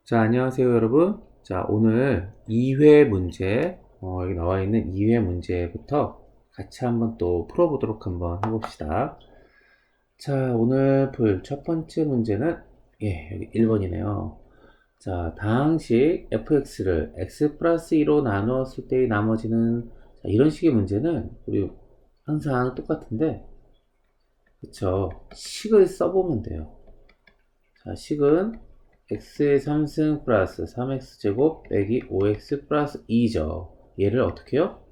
자, 안녕하세요, 여러분. 자, 오늘 2회 문제, 여기 나와 있는 2회 문제부터 같이 한번 또 풀어보도록 한번 해봅시다. 자, 오늘 풀 첫 번째 문제는, 여기 1번이네요. 자, 다항식 fx를 x 플러스 2로 나누었을 때의 나머지는, 자, 이런 식의 문제는 우리 항상 똑같은데, 그쵸? 식을 써보면 돼요. 자, 식은 x의 3승 플러스 3x제곱 빼기 5x 플러스 2죠. 얘를 어떻게 해요?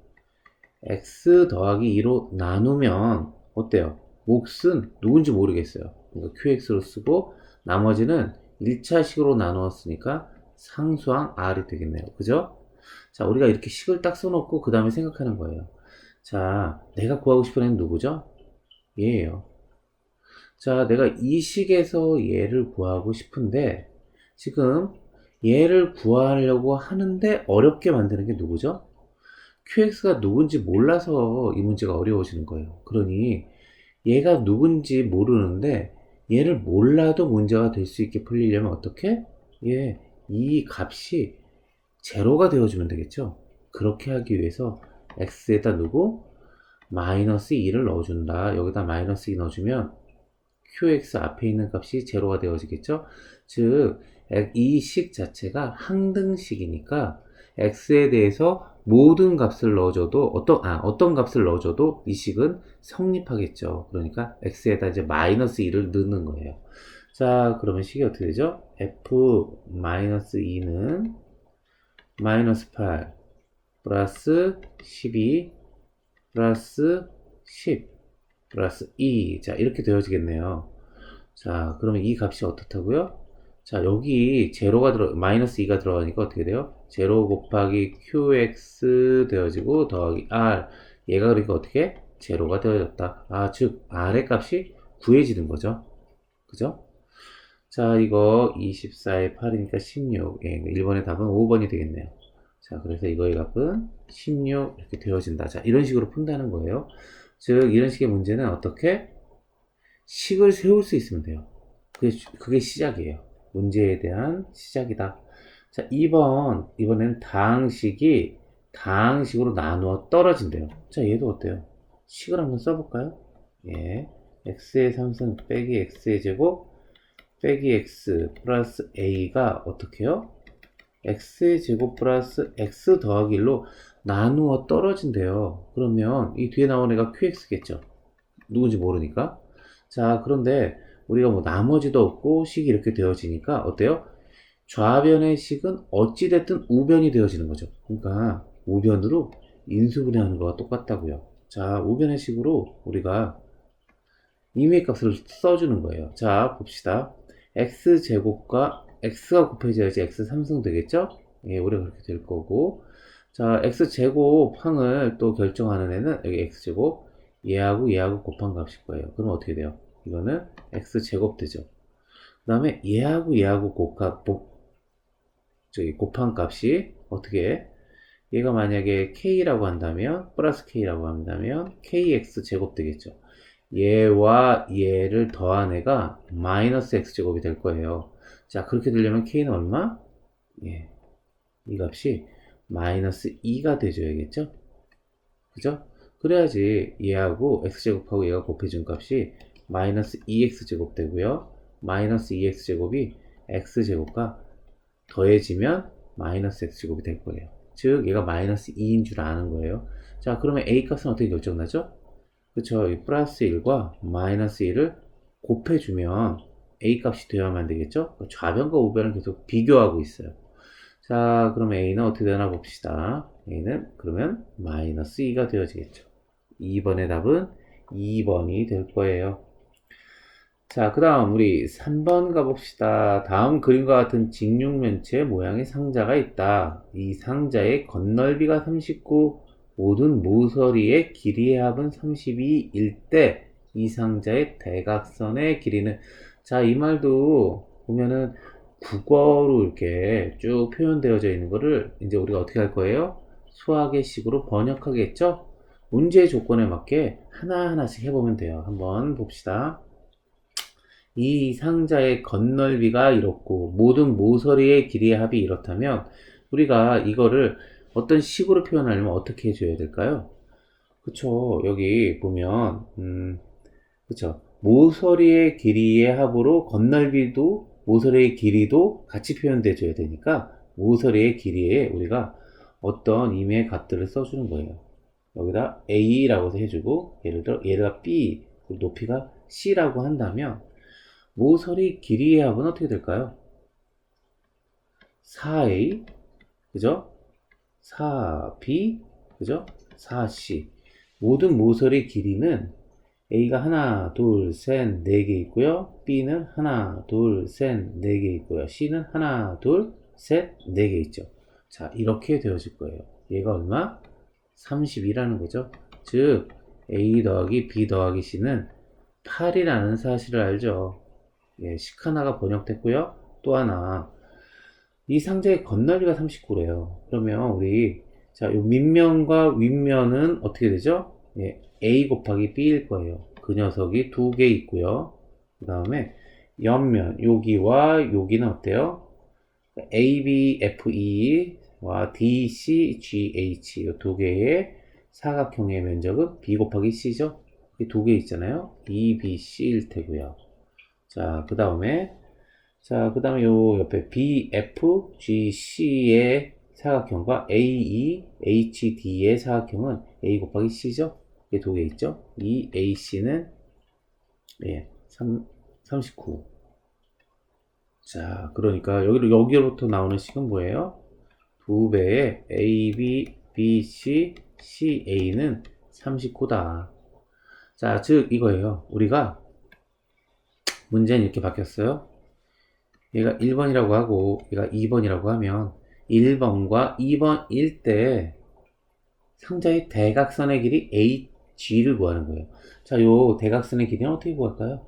x 더하기 2로 나누면 어때요? 몫은 누군지 모르겠어요. 그러니까 qx로 쓰고 나머지는 1차식으로 나누었으니까 상수항 r이 되겠네요. 그죠? 자, 우리가 이렇게 식을 딱 써놓고 그 다음에 생각하는 거예요. 자, 내가 구하고 싶은 애는 누구죠? 얘예요. 자, 내가 이 식에서 얘를 구하고 싶은데 지금 얘를 구하려고 하는데 어렵게 만드는 게 누구죠? QX가 누군지 몰라서 이 문제가 어려워지는 거예요. 그러니 얘가 누군지 모르는데 얘를 몰라도 문제가 될 수 있게 풀리려면 어떻게? 이 값이 제로가 되어주면 되겠죠? 그렇게 하기 위해서 x에다 누구? 마이너스 2를 넣어준다. 여기다 마이너스 2 넣어주면 qx 앞에 있는 값이 제로가 되어지겠죠? 즉, 이 식 자체가 항등식이니까 x에 대해서 모든 값을 넣어줘도 어떤 값을 넣어줘도 이 식은 성립하겠죠. 그러니까 x에다 이제 마이너스 2를 넣는 거예요. 자, 그러면 식이 어떻게 되죠? f 마이너스 2는 마이너스 8 플러스 12 플러스 10 플러스 2. 자, 이렇게 되어지겠네요. 자, 그러면 이 값이 어떻다고요? 자, 여기 마이너스 2가 들어가니까 어떻게 돼요? 제로 곱하기 qx 되어지고 더하기 r. 얘가 그러니까 어떻게? 제로가 되어졌다. 즉, r의 값이 구해지는 거죠. 그죠? 자, 이거 24에 8이니까 16. 1번의 답은 5번이 되겠네요. 자, 그래서 이거의 값은 16 이렇게 되어진다. 자, 이런 식으로 푼다는 거예요. 즉, 이런 식의 문제는 어떻게? 식을 세울 수 있으면 돼요. 그게 시작이에요. 문제에 대한 시작이다. 자, 이번엔 다항식으로 나누어 떨어진대요. 자, 얘도 어때요? 식을 한번 써볼까요? x의 3승 빼기 x의 제곱 빼기 x 플러스 a가 어떻게 해요? x의 제곱 플러스 x 더하기 1로 나누어 떨어진대요. 그러면 이 뒤에 나온 애가 qx겠죠. 누군지 모르니까. 자, 그런데 우리가 뭐 나머지도 없고 식이 이렇게 되어지니까 어때요? 좌변의 식은 어찌됐든 우변이 되어지는 거죠. 그러니까 우변으로 인수분해하는 거와 똑같다고요. 자, 우변의 식으로 우리가 임의 값을 써주는 거예요. 자, 봅시다. x제곱과 x가 곱해져야지 x3승 되겠죠? 우리가 그렇게 될 거고. 자, x제곱 항을 또 결정하는 애는 여기 x제곱 얘하고 곱한 값일 거예요. 그럼 어떻게 돼요? 이거는 x제곱 되죠. 그 다음에 얘하고 곱한 값이 어떻게 해? 얘가 만약에 k라고 한다면 플러스 k라고 한다면 kx제곱 되겠죠. 얘와 얘를 더한 애가 마이너스 x제곱이 될 거예요. 자, 그렇게 되려면 k는 얼마? 이 값이 마이너스 2가 돼줘야겠죠? 그죠? 그래야지 얘하고 x제곱하고 얘가 곱해준 값이 마이너스 2x제곱 되고요. 마이너스 2x제곱이 x제곱과 더해지면 마이너스 x제곱이 될 거예요. 즉 얘가 마이너스 2인 줄 아는 거예요. 자, 그러면 a값은 어떻게 결정나죠? 그쵸? 이 플러스 1과 마이너스 1을 곱해주면 a값이 되어야만 되겠죠? 좌변과 우변을 계속 비교하고 있어요. 자, 그럼 a는 어떻게 되나 봅시다. a는 그러면 마이너스 2가 되어지겠죠. 2번의 답은 2번이 될 거예요. 자, 그 다음 우리 3번 가봅시다. 다음 그림과 같은 직육면체 모양의 상자가 있다. 이 상자의 건널비가 39, 모든 모서리의 길이의 합은 32일 때 이 상자의 대각선의 길이는, 자, 이 말도 보면은 국어로 이렇게 쭉 표현되어져 있는 거를 이제 우리가 어떻게 할 거예요? 수학의 식으로 번역하겠죠? 문제의 조건에 맞게 하나하나씩 해보면 돼요. 한번 봅시다. 이 상자의 건널비가 이렇고 모든 모서리의 길이의 합이 이렇다면 우리가 이거를 어떤 식으로 표현하려면 어떻게 해줘야 될까요? 그쵸. 여기 보면 그쵸. 모서리의 길이의 합으로 건널비도 모서리의 길이도 같이 표현돼 줘야 되니까 모서리의 길이에 우리가 어떤 임의의 값들을 써주는 거예요. 여기다 A라고 해주고 예를 들어 얘가 B 높이가 C라고 한다면 모서리 길이의 합은 어떻게 될까요? 4A 그죠? 4B 그죠? 4C 모든 모서리 길이는 A가 하나, 둘, 셋, 네 개 있고요. B는 하나, 둘, 셋, 네 개 있고요. C는 하나, 둘, 셋, 네 개 있죠. 자, 이렇게 되어질 거예요. 얘가 얼마? 30이라는 거죠. 즉, A 더하기 B 더하기 C는 8이라는 사실을 알죠. 예, 식 하나가 번역됐고요. 또 하나, 이 상자의 건너리가 39래요. 그러면 우리, 자, 요 밑면과 윗면은 어떻게 되죠? 예, A 곱하기 B일 거예요. 그 녀석이 두 개 있고요. 그 다음에 옆면, 여기와 여기는 어때요? A, B, F, E와 D, C, G, H 이 두 개의 사각형의 면적은 B 곱하기 C죠? 이 두 개 있잖아요. E, B, C일 테고요. 자, 그 다음에 요 옆에 B, F, G, C의 사각형과 A, E, H, D의 사각형은 A 곱하기 C죠? 이게 두 개 있죠? 이 AC는 예, 39. 자, 그러니까 여기로부터 나오는 식은 뭐예요? 두 배의 A, B, B, C, C, A는 39다. 자, 즉 이거예요. 우리가 문제는 이렇게 바뀌었어요. 얘가 1번이라고 하고 얘가 2번이라고 하면 1번과 2번일 때 상자의 대각선의 길이 AG를 구하는 거예요. 자, 요 대각선의 길이는 어떻게 구할까요?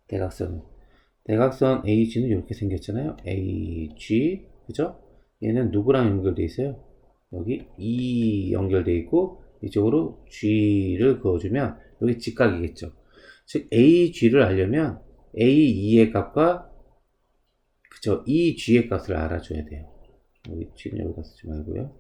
대각선 AG는 이렇게 생겼잖아요. AG, 그죠? 얘는 누구랑 연결돼 있어요? 여기 E 연결돼 있고 이쪽으로 G를 그어주면 여기 직각이겠죠. 즉 AG를 알려면 AE의 값과 그쵸 EG의 값을 알아줘야 돼요. 여기 G는 여기다 쓰지 말고요.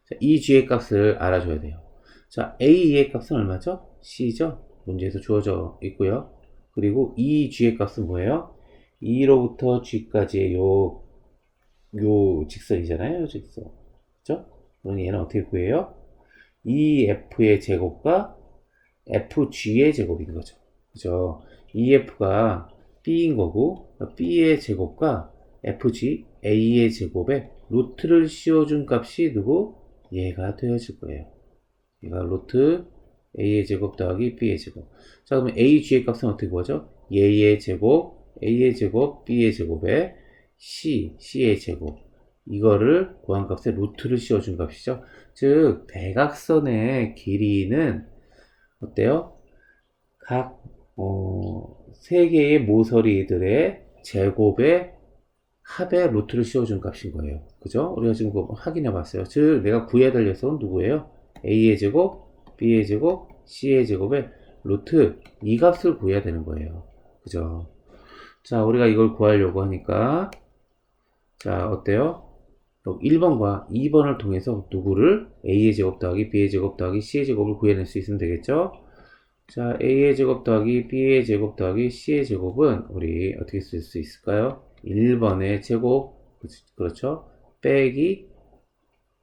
자, EG의 값을 알아줘야 돼요. 자, AE의 값은 얼마죠? C죠? 문제에서 주어져 있고요. 그리고 EG의 값은 뭐예요? E로부터 G까지의 요 직선이잖아요. 요 직선. 그죠? 그럼 얘는 어떻게 구해요? EF의 제곱과 FG의 제곱인 거죠. 그죠? EF가 B인 거고, B의 제곱과 FG, A의 제곱에 루트를 씌워준 값이 누구? 얘가 되어질 거예요. 얘가 루트 A의 제곱 더하기 B의 제곱. 자, 그러면 AG의 값은 어떻게 구하죠? 얘의 제곱, A의 제곱, B의 제곱에 C의 제곱. 이거를 구한 값에 루트를 씌워준 값이죠. 즉, 대각선의 길이는 어때요? 각, 세 개의 모서리들의 제곱에 합의 루트를 씌워준 값인 거예요. 그죠? 우리가 지금 그거 확인해 봤어요. 즉, 내가 구해야 될 녀석은 누구예요? A의 제곱, B의 제곱, C의 제곱에 루트 이 값을 구해야 되는 거예요. 그죠? 자, 우리가 이걸 구하려고 하니까, 자, 어때요? 1번과 2번을 통해서 누구를 A의 제곱 더하기 B의 제곱 더하기 C의 제곱을 구해낼 수 있으면 되겠죠? 자, A의 제곱 더하기 B의 제곱 더하기 C의 제곱은 우리 어떻게 쓸 수 있을까요? 1번의 제곱, 그렇죠? 빼기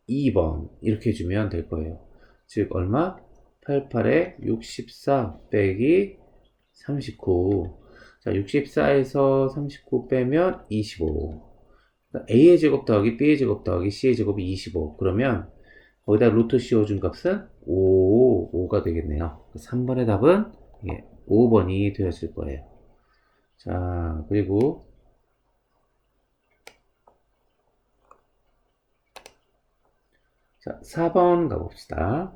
2번 이렇게 해주면 될 거예요. 즉 얼마? 88에 64 빼기 39. 자, 64에서 39 빼면 25. A의 제곱 더하기 B의 제곱 더하기 C의 제곱이 25. 그러면 거기다 루트 씌워준 값은 5가 되겠네요. 3번의 답은 5번이 되었을 거예요. 자, 그리고 자, 4번 가봅시다.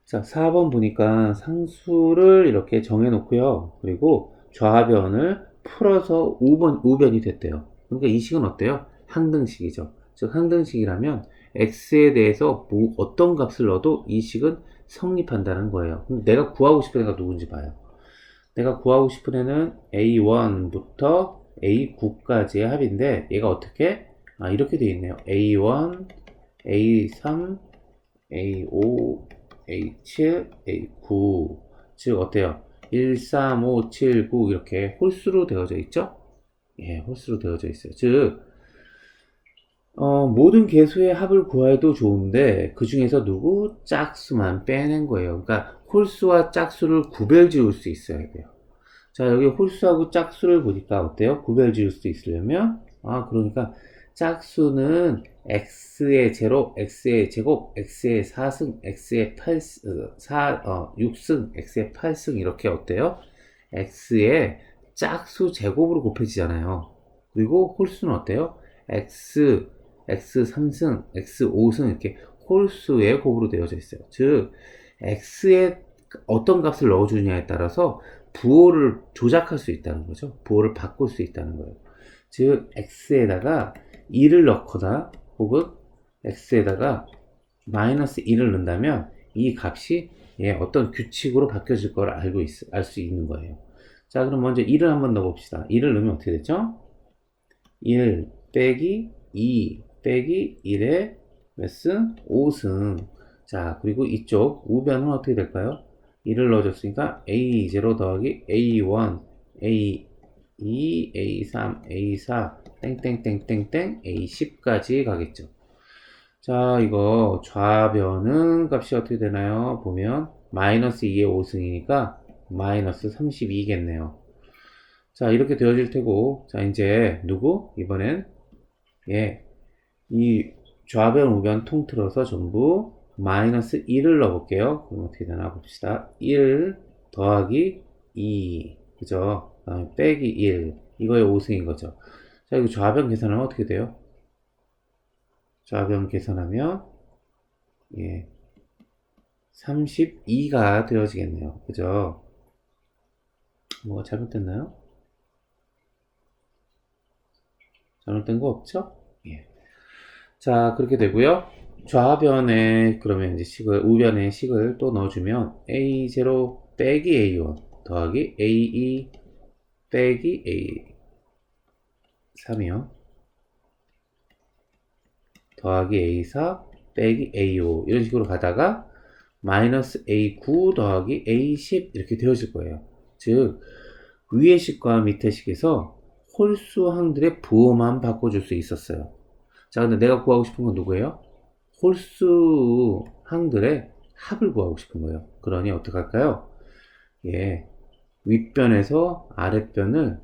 자, 4번 보니까 상수를 이렇게 정해놓고요. 그리고 좌변을 풀어서 우변이 됐대요. 그러니까 이 식은 어때요? 항등식이죠. 즉, 항등식이라면 x에 대해서 어떤 값을 넣어도 이 식은 성립한다는 거예요. 그럼 내가 구하고 싶은 애가 누군지 봐요. 내가 구하고 싶은 애는 A1부터 A9까지의 합인데 얘가 어떻게? 이렇게 되어 있네요. A1, A3, A5, A7, A9. 즉 어때요? 1, 3, 5, 7, 9 이렇게 홀수로 되어져 있죠? 예, 홀수로 되어져 있어요. 즉 모든 개수의 합을 구해도 좋은데 그 중에서 누구? 짝수만 빼낸 거예요. 그러니까 홀수와 짝수를 구별 지을 수 있어야 돼요. 자, 여기 홀수하고 짝수를 보니까 어때요? 구별 지을 수 있으려면 그러니까 짝수는 x의 제로, x의 제곱, x의 4승, x의 6승, x의 8승 이렇게 어때요? x의 짝수 제곱으로 곱해지잖아요. 그리고 홀수는 어때요? x 3승, x 5승 이렇게 홀수의 곱으로 되어져 있어요. 즉 x에 어떤 값을 넣어주느냐에 따라서 부호를 조작할 수 있다는 거죠. 부호를 바꿀 수 있다는 거예요. 즉 x에다가 2를 넣거나 혹은 x에다가 마이너스 1을 넣는다면 이 값이 어떤 규칙으로 바뀌어질 걸 알 수 있는 거예요. 자, 그럼 먼저 1을 한번 넣어봅시다. 1을 넣으면 어떻게 되죠? 1 빼기 2 빼기 1의 몇 승? 5승. 자, 그리고 이쪽 우변은 어떻게 될까요? 1을 넣어줬으니까 A0 더하기 A1, A2, A3, A4, 땡땡땡땡땡 A10까지 가겠죠. 자, 이거 좌변은 값이 어떻게 되나요? 보면 마이너스 2의 5승이니까 마이너스 32겠네요. 자, 이렇게 되어질 테고, 자, 이제 누구? 이번엔 이 좌변 우변 통틀어서 전부 마이너스 1을 넣어볼게요. 그럼 어떻게 되나 봅시다. 1 더하기 2 그죠? 그 다음에 빼기 1 이거의 5승인 거죠. 자, 이거 좌변 계산하면 어떻게 돼요? 좌변 계산하면 32가 되어지겠네요. 그죠? 뭐가 잘못됐나요? 잘못된 거 없죠? 예. 자, 그렇게 되고요. 좌변에 그러면 이제 우변에 식을 또 넣어주면 A0 빼기 A1 더하기 A2 빼기 A3이요. 더하기 A4 빼기 A5 이런 식으로 가다가 마이너스 A9 더하기 A10 이렇게 되어질 거예요. 즉 위의 식과 밑의 식에서 홀수항들의 부호만 바꿔줄 수 있었어요. 자, 근데 내가 구하고 싶은 건 누구예요? 홀수항들의 합을 구하고 싶은 거예요. 그러니 어떻게 할까요? 윗변에서 아랫변을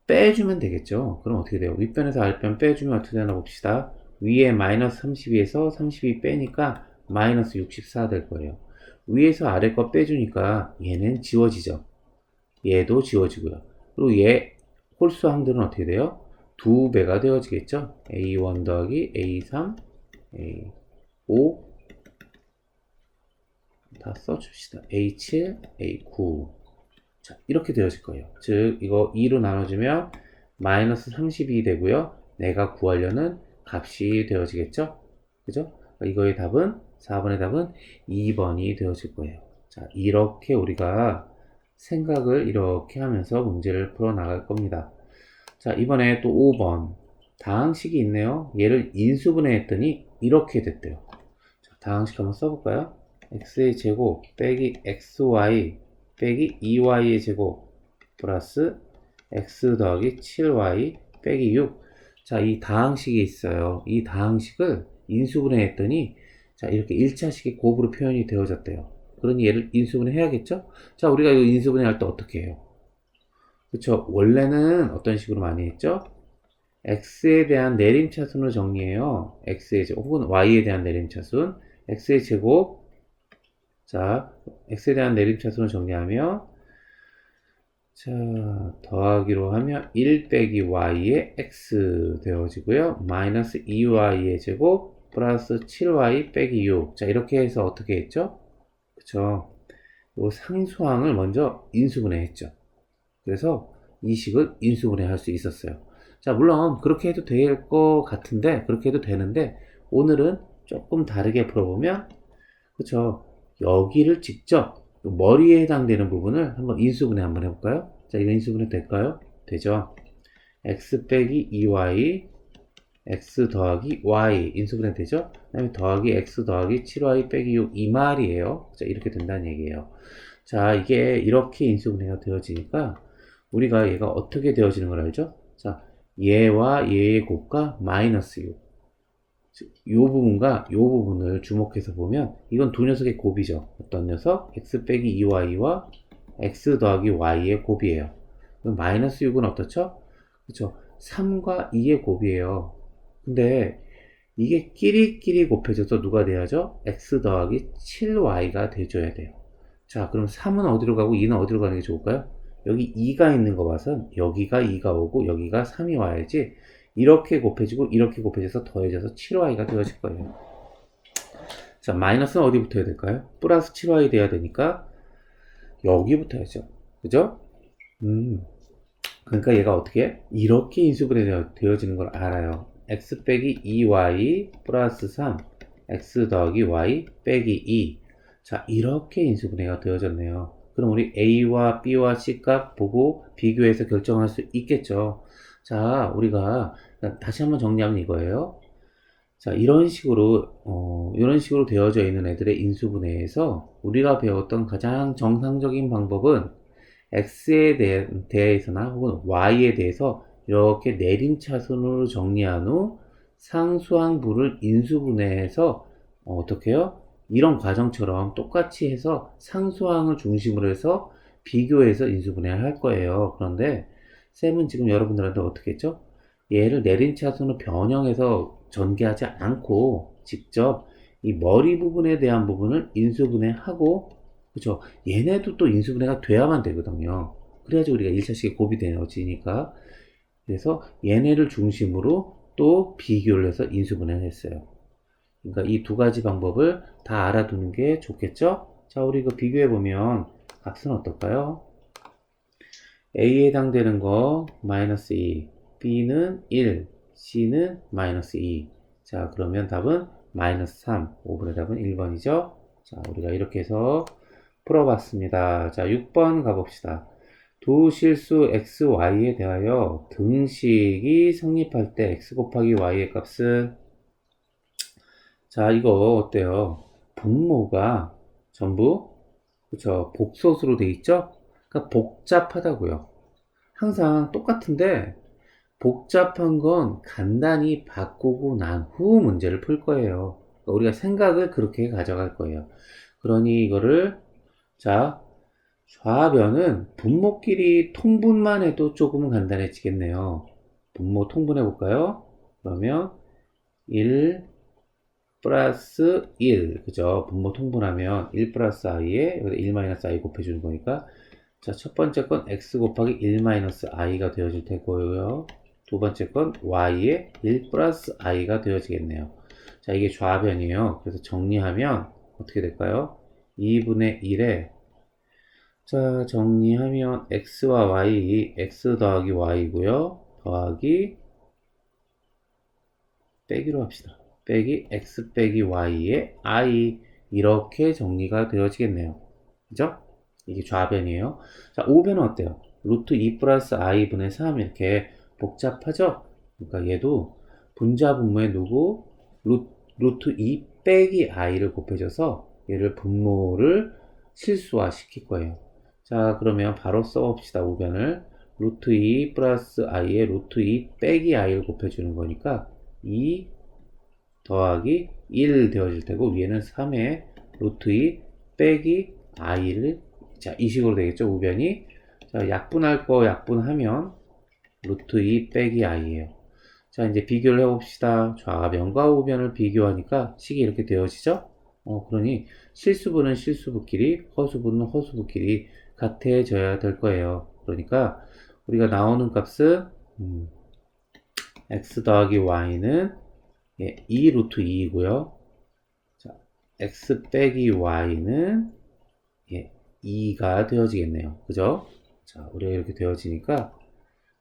빼주면 되겠죠. 그럼 어떻게 돼요? 윗변에서 아랫변 빼주면 어떻게 되나 봅시다. 위에 마이너스 32에서 32 빼니까 마이너스 64 될 거예요. 위에서 아래 거 빼주니까 얘는 지워지죠. 얘도 지워지고요. 그리고 얘 홀수항들은 어떻게 돼요? 2배가 되어지겠죠. A1 더하기 A3 A5 다 써줍시다. A7 A9 자, 이렇게 되어질 거예요. 즉 이거 2로 나눠주면 마이너스 32 되고요. 내가 구하려는 값이 되어지겠죠. 그죠? 이거의 답은 4번의 답은 2번이 되어질 거예요. 자, 이렇게 우리가 생각을 이렇게 하면서 문제를 풀어 나갈 겁니다. 자, 이번에 또 5번 다항식이 있네요. 얘를 인수분해 했더니 이렇게 됐대요. 자, 다항식 한번 써볼까요? x의 제곱 빼기 xy 빼기 2y의 제곱 플러스 x 더하기 7y 빼기 6. 자, 이 다항식이 있어요. 이 다항식을 인수분해 했더니 자, 이렇게 1차식이 곱으로 표현이 되어졌대요. 그러니 얘를 인수분해 해야겠죠? 자, 우리가 이거 인수분해 할 때 어떻게 해요? 그쵸? 원래는 어떤 식으로 많이 했죠? x에 대한 내림차순으로 정리해요. x의 제곱 혹은 y에 대한 내림차순 x의 제곱 자, x에 대한 내림차순을 정리하면 자, 더하기로 하면 1 빼기 y의 x 되어지고요. 마이너스 2y의 제곱 플러스 7y 빼기 6. 자, 이렇게 해서 어떻게 했죠? 그쵸? 요 상수항을 먼저 인수분해 했죠. 그래서 이 식을 인수분해 할 수 있었어요. 자, 물론 그렇게 해도 될 것 같은데, 그렇게 해도 되는데, 오늘은 조금 다르게 풀어보면, 그쵸? 여기를 직접 머리에 해당되는 부분을 한번 인수분해 한번 해볼까요? 자, 이거 인수분해 될까요? 되죠? x 빼기 2y x 더하기 y 인수분해 되죠? 그 다음에 더하기 x 더하기 7y 빼기 6 이 말이에요. 자, 이렇게 된다는 얘기예요. 자, 이게 이렇게 인수분해가 되어지니까 우리가 얘가 어떻게 되어지는 걸 알죠? 자, 얘와 얘의 곱과 마이너스 6. 요 부분과 요 부분을 주목해서 보면 이건 두 녀석의 곱이죠. 어떤 녀석? x 빼기 2y와 x 더하기 y의 곱이에요. 그럼 마이너스 6은 어떻죠? 그렇죠? 3과 2의 곱이에요. 근데 이게 끼리끼리 곱해져서 누가 돼야죠? x 더하기 7y가 돼줘야 돼요. 자, 그럼 3은 어디로 가고 2는 어디로 가는 게 좋을까요? 여기 2가 있는 거 봐서 여기가 2가 오고 여기가 3이 와야지 이렇게 곱해지고 이렇게 곱해져서 더해져서 7y가 되어질 거예요. 자, 마이너스는 어디 붙어야 될까요? 플러스 7y 돼야 되니까 여기 붙어야죠. 그죠? 그러니까 얘가 어떻게 해? 이렇게 인수분해 되어지는 걸 알아요. x 빼기 2y 플러스 3 x 더하기 y 빼기 2. 자, 이렇게 인수분해가 되어졌네요. 그럼 우리 a와 b와 c 값 보고 비교해서 결정할 수 있겠죠. 자, 우리가 다시 한번 정리하면 이거예요. 자, 이런 식으로 되어져 있는 애들의 인수분해에서 우리가 배웠던 가장 정상적인 방법은 x에 대해서나 혹은 y에 대해서 이렇게 내림차순으로 정리한 후 상수항부를 인수분해해서 어떻게 해요? 이런 과정처럼 똑같이 해서 상수항을 중심으로 해서 비교해서 인수분해를 할 거예요. 그런데 쌤은 지금 여러분들한테 어떻게 했죠? 얘를 내림차순으로 변형해서 전개하지 않고 직접 이 머리 부분에 대한 부분을 인수분해하고, 그죠? 얘네도 또 인수분해가 돼야만 되거든요. 그래야지 우리가 1차식에 곱이 되어지니까. 그래서 얘네를 중심으로 또 비교를 해서 인수분해를 했어요. 그러니까 이 두 가지 방법을 다 알아두는 게 좋겠죠? 자, 우리 이거 비교해보면 값은 어떨까요? A에 해당되는 거 마이너스 2, B는 1, C는 마이너스 2. 자, 그러면 답은 마이너스 3. 5번의 답은 1번이죠? 자, 우리가 이렇게 해서 풀어봤습니다. 자, 6번 가봅시다. 두 실수 x, y에 대하여 등식이 성립할 때 x 곱하기 y의 값은, 자, 이거 어때요? 분모가 전부 그쵸, 복소수로 돼 있죠? 그러니까 복잡하다고요. 항상 똑같은데 복잡한 건 간단히 바꾸고 난 후 문제를 풀 거예요. 그러니까 우리가 생각을 그렇게 가져갈 거예요. 그러니 이거를, 자, 좌변은 분모끼리 통분만 해도 조금은 간단해지겠네요. 분모 통분해 볼까요? 그러면 1 플러스 1, 그죠? 분모 통분하면 1 플러스 i에 여기다 1 마이너스 i 곱해주는 거니까, 자, 첫 번째 건 x 곱하기 1 마이너스 i가 되어질 테고요. 두 번째 건 y에 1 플러스 i가 되어지겠네요. 자, 이게 좌변이에요. 그래서 정리하면 어떻게 될까요? 2분의 1에, 자, 정리하면 x와 y, x 더하기 y고요. 더하기 빼기로 합시다. 빼기 x 빼기 y의 i, 이렇게 정리가 되어지겠네요. 그죠? 이게 좌변이에요. 자, 우변은 어때요? 루트 2 플러스 i분의 3 이렇게 복잡하죠? 그러니까 얘도 분자 분모에 누구? 루트 2 빼기 i를 곱해줘서 얘를 분모를 실수화 시킬 거예요. 자, 그러면 바로 써봅시다. 우변을. 루트 2 플러스 i에 루트 2 빼기 i를 곱해주는 거니까 2 더하기 1 되어질 테고, 위에는 3에 루트 2 빼기 i를, 자, 이 식으로 되겠죠, 우변이. 자, 약분할 거 약분하면 루트 2 빼기 i예요. 자, 이제 비교를 해봅시다. 좌변과 우변을 비교하니까 식이 이렇게 되어지죠? 그러니 실수분은 실수분끼리, 허수분은 허수분끼리 같아져야 될 거예요. 그러니까 우리가 나오는 값은 x 더하기 y는 2 루트 2이고요. 자, x 빼기 y는 2가 되어지겠네요. 그죠? 자, 우리가 이렇게 되어지니까,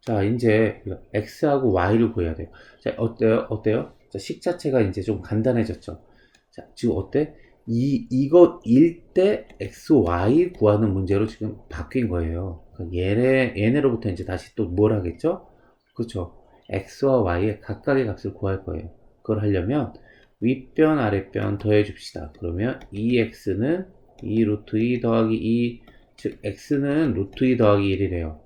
자, 이제 x하고 y를 구해야 돼요. 자, 어때요? 어때요? 자, 식 자체가 이제 좀 간단해졌죠. 자, 지금 어때? 이것일 때 xy 구하는 문제로 지금 바뀐 거예요. 그러니까 얘네로부터 이제 다시 또 뭘 하겠죠? 그렇죠. x와 y의 각각의 값을 구할 거예요. 그걸 하려면 윗변 아랫변 더해 줍시다. 그러면 2x는 2 루트 2 더하기 2, 즉 x는 루트 2 더하기 1이래요.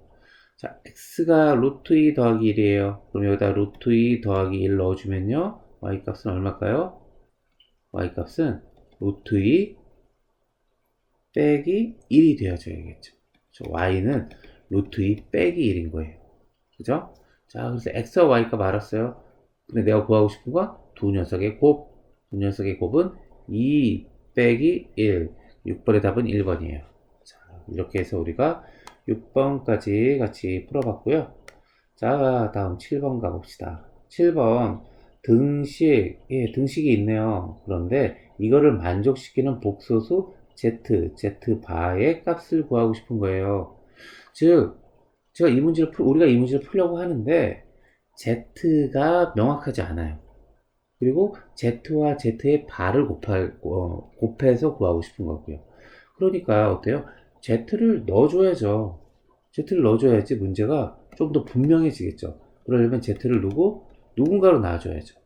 자, x가 루트 2 더하기 1이에요. 그럼 여기다 루트 2 더하기 1 넣어주면요. y값은 얼마일까요? y값은 루트 2 빼기 1이 되어줘야겠죠. y는 루트 2 빼기 1인 거예요. 그죠? 자, 그래서 x와 y가 말았어요. 근데 내가 구하고 싶은 건 두 녀석의 곱. 두 녀석의 곱은 2 빼기 1. 6번의 답은 1번이에요. 자, 이렇게 해서 우리가 6번까지 같이 풀어봤고요. 자, 다음 7번 가봅시다. 7번 등식, 예, 등식이 있네요. 그런데 이거를 만족시키는 복소수 z바의 값을 구하고 싶은 거예요. 즉, 우리가 이 문제를 풀려고 하는데 z가 명확하지 않아요. 그리고 z와 z의 바를 곱해서 구하고 싶은 거고요. 그러니까 어때요? z를 넣어줘야죠. z를 넣어줘야지 문제가 좀 더 분명해지겠죠. 그러려면 z를 누군가로 놔줘야죠.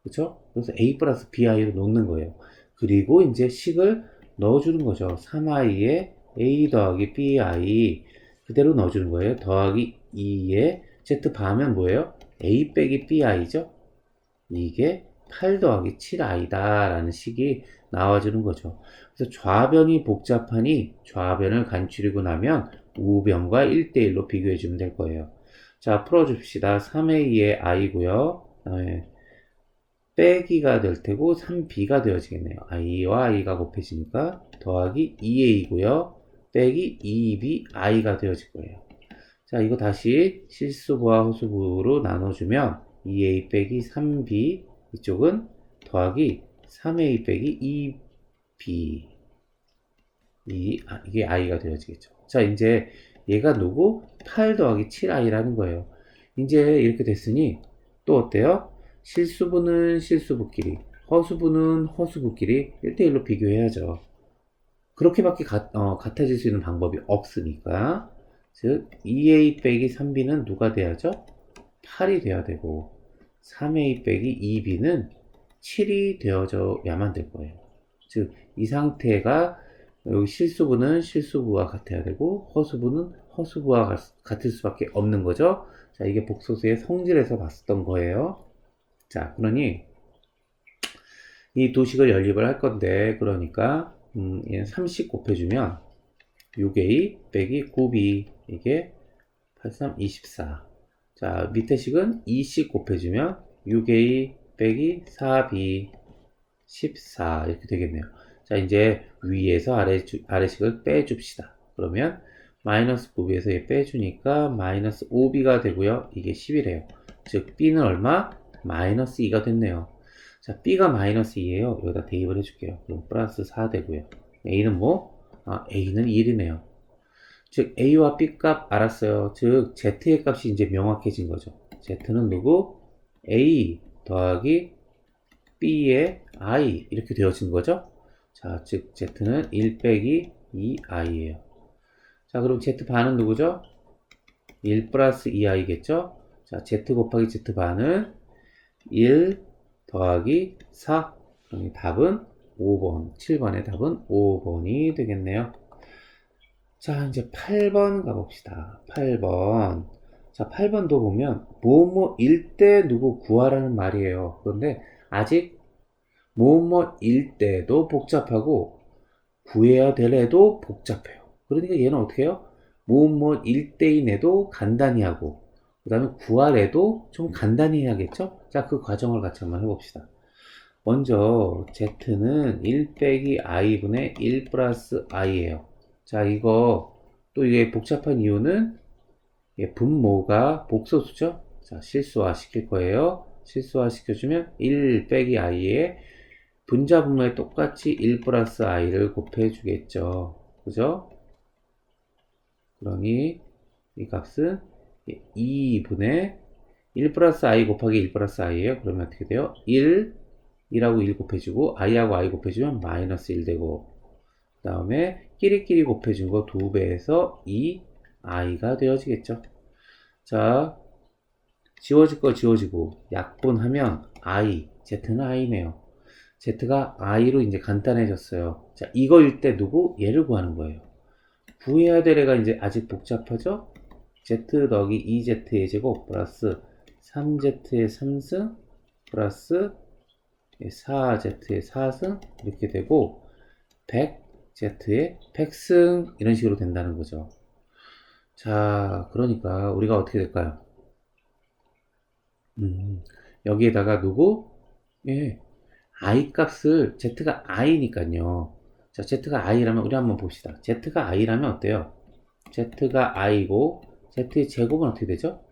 그렇죠? 그래서 a 플러스 bi로 놓는 거예요. 그리고 이제 식을 넣어주는 거죠. 3i에 a 더하기 bi 그대로 넣어주는 거예요. 더하기 2에 z 바하면 뭐예요? a 빼기 bi죠. 이게 8 더하기 7i다 라는 식이 나와주는 거죠. 그래서 좌변이 복잡하니 좌변을 간추리고 나면 우변과 1대1로 비교해 주면 될 거예요. 자, 풀어줍시다. 3의 2의 i고요. 그다음에 빼기가 될 테고 3b가 되어지겠네요. i와 i가 곱해지니까 더하기 2a고요. 빼기 2b i가 되어질 거예요. 자, 이거 다시 실수부와 허수부로 나눠주면 2a 빼기 3b 이쪽은 더하기 3a 빼기 2b 이게 i가 되어지겠죠. 자, 이제 얘가 누구? 8 더하기 7i라는 거예요. 이제 이렇게 됐으니 또 어때요? 실수부는 실수부끼리, 허수부는 허수부끼리 1대1로 비교해야죠. 그렇게밖에 같아질 수 있는 방법이 없으니까. 즉 2a 빼기 3b는 누가 돼야죠? 8이 돼야 되고 3a 빼기 2b는 7이 되어져야만 될 거예요. 즉 이 상태가 여기 실수부는 실수부와 같아야 되고 허수부는 허수부와 같을 수밖에 없는 거죠. 자, 이게 복소수의 성질에서 봤었던 거예요. 자, 그러니 이 두 식을 연립을 할 건데 그러니까 얘는 30 곱해주면 6a 빼기 9b 이게 83, 24. 자, 밑에 식은 2씩 곱해주면 6a 빼기 4b 14 이렇게 되겠네요. 자, 이제 위에서 아래식을 빼줍시다. 그러면 마이너스 9b에서 얘 빼주니까 마이너스 5b가 되고요. 이게 10이래요. 즉 b는 얼마? 마이너스 2가 됐네요. 자, b가 마이너스 2예요. 여기다 대입을 해줄게요. 그럼 플러스 4 되고요. a는 뭐? a는 1이네요. 즉 a와 b 값 알았어요. 즉 z의 값이 이제 명확해진 거죠. z는 누구? a 더하기 b의 i 이렇게 되어진 거죠. 자, 즉 z는 1 빼기 2i예요. 자, 그럼 z반은 누구죠? 1 플러스 2i겠죠? 자, z 곱하기 z반은 1 더하기 4. 그럼 답은 5번. 7번의 답은 5번이 되겠네요. 자, 이제 8번 가봅시다. 8번. 자, 8번도 보면 뭐뭐일 때 누구 구하라는 말이에요. 그런데 아직 뭐뭐일 때도 복잡하고 구해야 될 애도 복잡해요. 그러니까 얘는 어떻게 해요? 뭐뭐일 때인 애도 간단히 하고 그 다음에 구할 애도 좀 간단히 해야겠죠? 자, 그 과정을 같이 한번 해봅시다. 먼저 z는 1 빼기 i분의 1 플러스 i예요. 자, 이거 또 이게 복잡한 이유는 분모가 복소수죠? 자, 실수화 시킬 거예요. 실수화 시켜주면 1 빼기 i에 분자 분모에 똑같이 1 플러스 i를 곱해 주겠죠. 그죠? 그러니 이 값은 2분의 1 플러스 i 곱하기 1 플러스 i예요. 그러면 어떻게 돼요? 1 2라고 1 곱해주고 i하고 i 곱해주면 마이너스 1 되고 그 다음에 끼리끼리 곱해준 거 2배에서 2i가 되어지겠죠. 자, 지워질 거 지워지고 약분하면 i, z는 i네요. z가 i로 이제 간단해졌어요. 자, 이거일 때 누구? 얘를 구하는 거예요. 구해야 될 애가 이제 아직 복잡하죠? z 더하기 2z의 제곱 플러스 3z의 3승 플러스 4z의 4승 이렇게 되고 100z의 100승 이런 식으로 된다는 거죠. 자, 그러니까 우리가 어떻게 될까요? 여기에다가 누구? 예, i 값을 z가 i니까요. 자, z가 i라면 우리 한번 봅시다. z가 i라면 어때요? z가 i고 z의 제곱은 어떻게 되죠?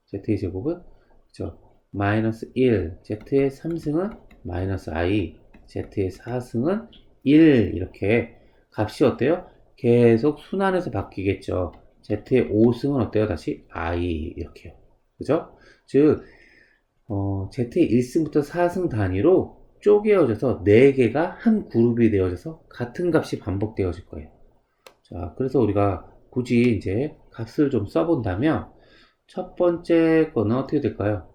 z의 제곱은 그죠? 마이너스 1, z의 3승은 마이너스 i, z의 4승은 1 이렇게 값이 어때요? 계속 순환해서 바뀌겠죠. z의 5승은 어때요? 다시 i 이렇게요. 그죠? 즉 z의 1승부터 4승 단위로 쪼개어져서 4개가 한 그룹이 되어져서 같은 값이 반복되어질 거예요. 자, 그래서 우리가 굳이 이제 값을 좀 써본다면 첫 번째 거는 어떻게 될까요?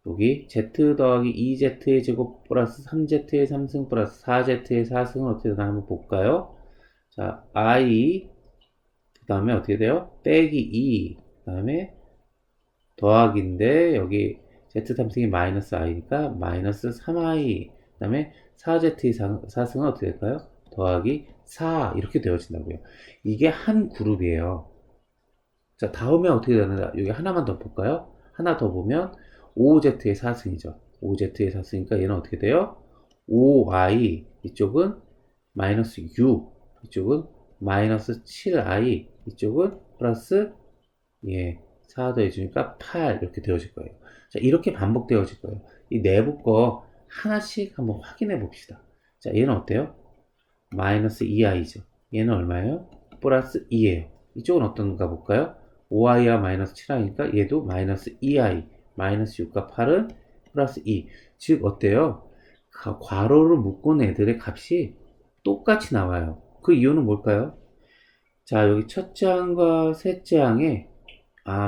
여기 z 더하기 2z의 제곱 플러스 3z의 3승 플러스 4z의 4승은 어떻게 되나 한번 볼까요? 자, i 그 다음에 어떻게 돼요? 빼기 2 그 다음에 더하기인데 여기 z3승이 마이너스 i니까 마이너스 3i 그 다음에 4z의 4승은 어떻게 될까요? 더하기 4 이렇게 되어진다고요. 이게 한 그룹이에요. 자, 다음에 어떻게 되는가? 여기 하나만 더 볼까요? 하나 더 보면 5z의 4승이죠. 5z의 4승이니까 얘는 어떻게 돼요? 5i 이쪽은 마이너스 6 이쪽은 마이너스 7i 이쪽은 플러스 4 더해주니까 8 이렇게 되어질 거예요. 자, 이렇게 반복되어질 거예요. 이 내부 거 하나씩 한번 확인해 봅시다. 자, 얘는 어때요? 마이너스 2i죠. 얘는 얼마예요? 플러스 2예요. 이쪽은 어떤가 볼까요? 5i와 마이너스 7i니까 얘도 마이너스 2i, 마이너스 6과 8은 플러스 2. 즉 어때요? 괄호를 묶은 애들의 값이 똑같이 나와요. 그 이유는 뭘까요? 자, 여기 첫째 항과 셋째 항에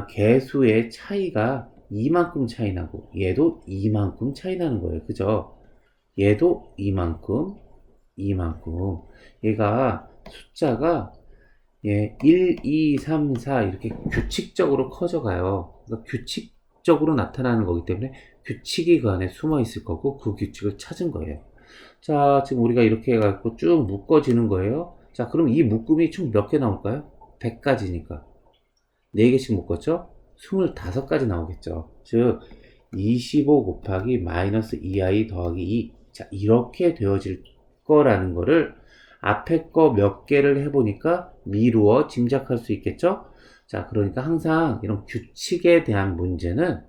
개수의 차이가 이만큼 차이 나고 얘도 이만큼 차이 나는 거예요. 그죠? 얘도 이만큼 얘가 숫자가 1, 2, 3, 4 이렇게 규칙적으로 커져가요. 그러니까 규칙적으로 나타나는 거기 때문에 규칙이 그 안에 숨어 있을 거고 그 규칙을 찾은 거예요. 자, 지금 우리가 이렇게 해갖고 쭉 묶어지는 거예요. 자, 그럼 이 묶음이 총 몇 개 나올까요? 100가지니까 4개씩 묶었죠? 25가지 나오겠죠. 즉 25 곱하기 마이너스 2i 더하기 2. 자, 이렇게 되어질 거라는 거를 앞에 거 몇 개를 해보니까 미루어 짐작할 수 있겠죠? 자, 그러니까 항상 이런 규칙에 대한 문제는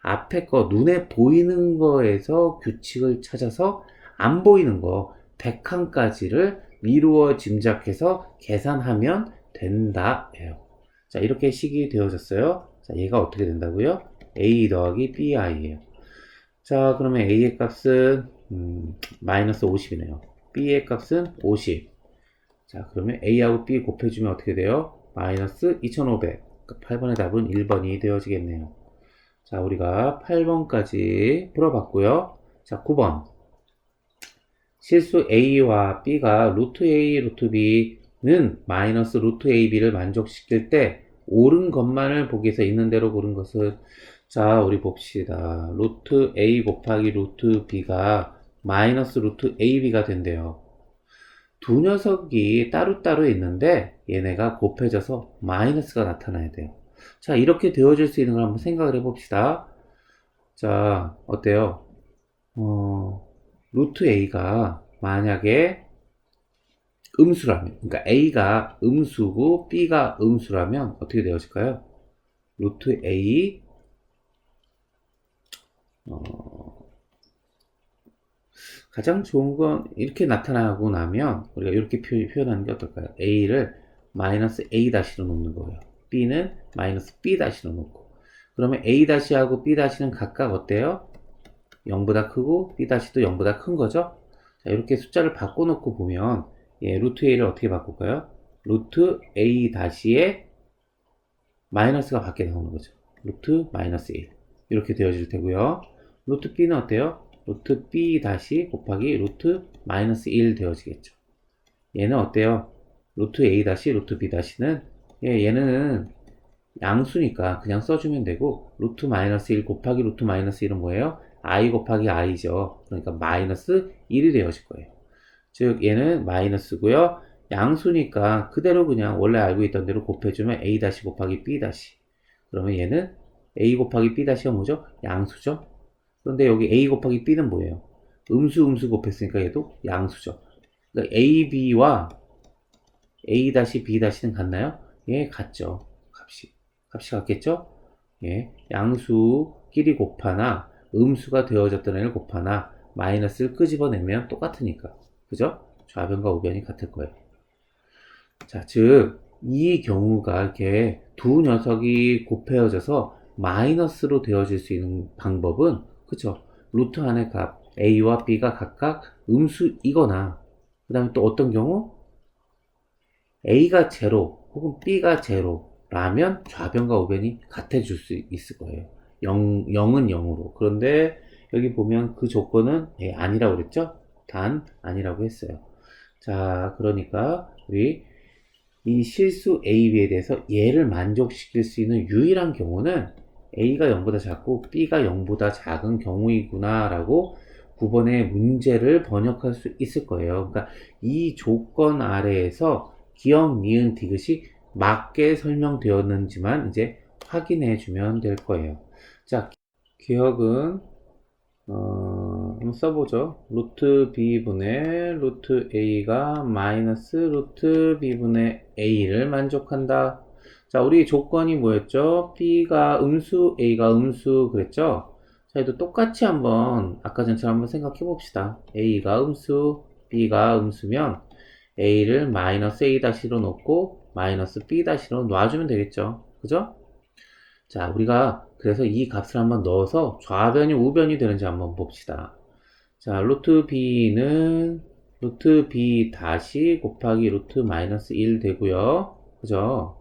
앞에 거 눈에 보이는 거에서 규칙을 찾아서 안 보이는 거 100칸까지를 미루어 짐작해서 계산하면 된다 예요. 자, 이렇게 식이 되어졌어요. 자, 얘가 어떻게 된다고요? a 더하기 bi예요. 자, 그러면 a의 값은 마이너스 50이네요. b의 값은 50. 자, 그러면 a하고 b 곱해주면 어떻게 돼요? 마이너스 2500. 그러니까 8번의 답은 1번이 되어지겠네요. 자, 우리가 8번까지 풀어봤고요. 자, 9번. 실수 a와 b가 루트 a, 루트 b는 마이너스 루트 ab를 만족시킬 때 옳은 것만을 보기 위해서 있는 대로 고른 것은 자, 우리 봅시다. 루트 a 곱하기 루트 b가 마이너스 루트 ab가 된대요. 두 녀석이 따로따로 있는데 얘네가 곱해져서 마이너스가 나타나야 돼요. 자, 이렇게 되어질 수 있는 걸 한번 생각을 해봅시다. 자, 어때요? 루트 a가 만약에 음수라면, 그러니까 a가 음수고 b가 음수라면 어떻게 되어질까요? 루트 a 가장 좋은 건 이렇게 나타나고 나면 우리가 이렇게 표현하는 게 어떨까요? a를 마이너스 a 다시로 놓는 거예요. b는 마이너스 b 다시로 놓고 그러면 a 다시하고 b 다시는 각각 어때요? 0보다 크고 B 다시도 0보다 큰 거죠. 자, 이렇게 숫자를 바꿔놓고 보면 루트 A를 어떻게 바꿀까요? 루트 A 다시에 마이너스가 밖에 나오는 거죠. 루트 마이너스 1 이렇게 되어질 테고요. 루트 B는 어때요? 루트 B 다시 곱하기 루트 마이너스 1 되어지겠죠. 얘는 어때요? 루트 A 다시 루트 B 다시는 얘는 양수니까 그냥 써주면 되고, 루트 마이너스 1 곱하기 루트 마이너스 1은 뭐예요? I 곱하기 I죠. 그러니까 마이너스 1이 되어질 거예요. 즉 얘는 마이너스고요. 양수니까 그대로 그냥 원래 알고 있던 대로 곱해주면 A 다시 곱하기 B 다시. 그러면 얘는 A 곱하기 B 다시가 뭐죠? 양수죠. 그런데 여기 A 곱하기 B는 뭐예요? 음수 곱했으니까 얘도 양수죠. 그러니까 A, B와 A 다시 B 다시는 같나요? 예, 같죠. 값이 같겠죠? 예, 양수끼리 곱하나 음수가 되어졌던 애를 곱하나 마이너스를 끄집어내면 똑같으니까. 그죠? 좌변과 우변이 같을 거예요. 자, 즉, 이 경우가 이렇게 두 녀석이 곱해져서 마이너스로 되어질 수 있는 방법은, 그쵸? 루트 안의 값, A와 B가 각각 음수이거나, 그 다음에 또 어떤 경우? A가 제로 혹은 B가 제로라면 좌변과 우변이 같아질 수 있을 거예요. 0은 0으로. 그런데 여기 보면 그 조건은 아니라고 그랬죠? 단 아니라고 했어요. 자, 그러니까 우리 이 실수 A, B에 대해서 얘를 만족시킬 수 있는 유일한 경우는 A가 0보다 작고 B가 0보다 작은 경우이구나 라고 9번의 문제를 번역할 수 있을 거예요. 그러니까 이 조건 아래에서 기억, 니은, 디귿이 맞게 설명되었는지만 이제 확인해 주면 될 거예요. 자, 기억은 한번 써보죠. 루트 B분의 루트 A가 마이너스 루트 B분의 A를 만족한다. 자, 우리 조건이 뭐였죠? B가 음수, A가 음수 그랬죠? 자, 얘도 똑같이 한번 아까 전처럼 한번 생각해 봅시다. A가 음수, B가 음수면 A를 마이너스 A-로 놓고 마이너스 B-로 놔주면 되겠죠. 그죠? 자, 우리가 그래서 이 값을 한번 넣어서 좌변이 우변이 되는지 한번 봅시다. 자, 루트 B는 루트 B 다시 곱하기 루트 마이너스 1 되고요. 그죠?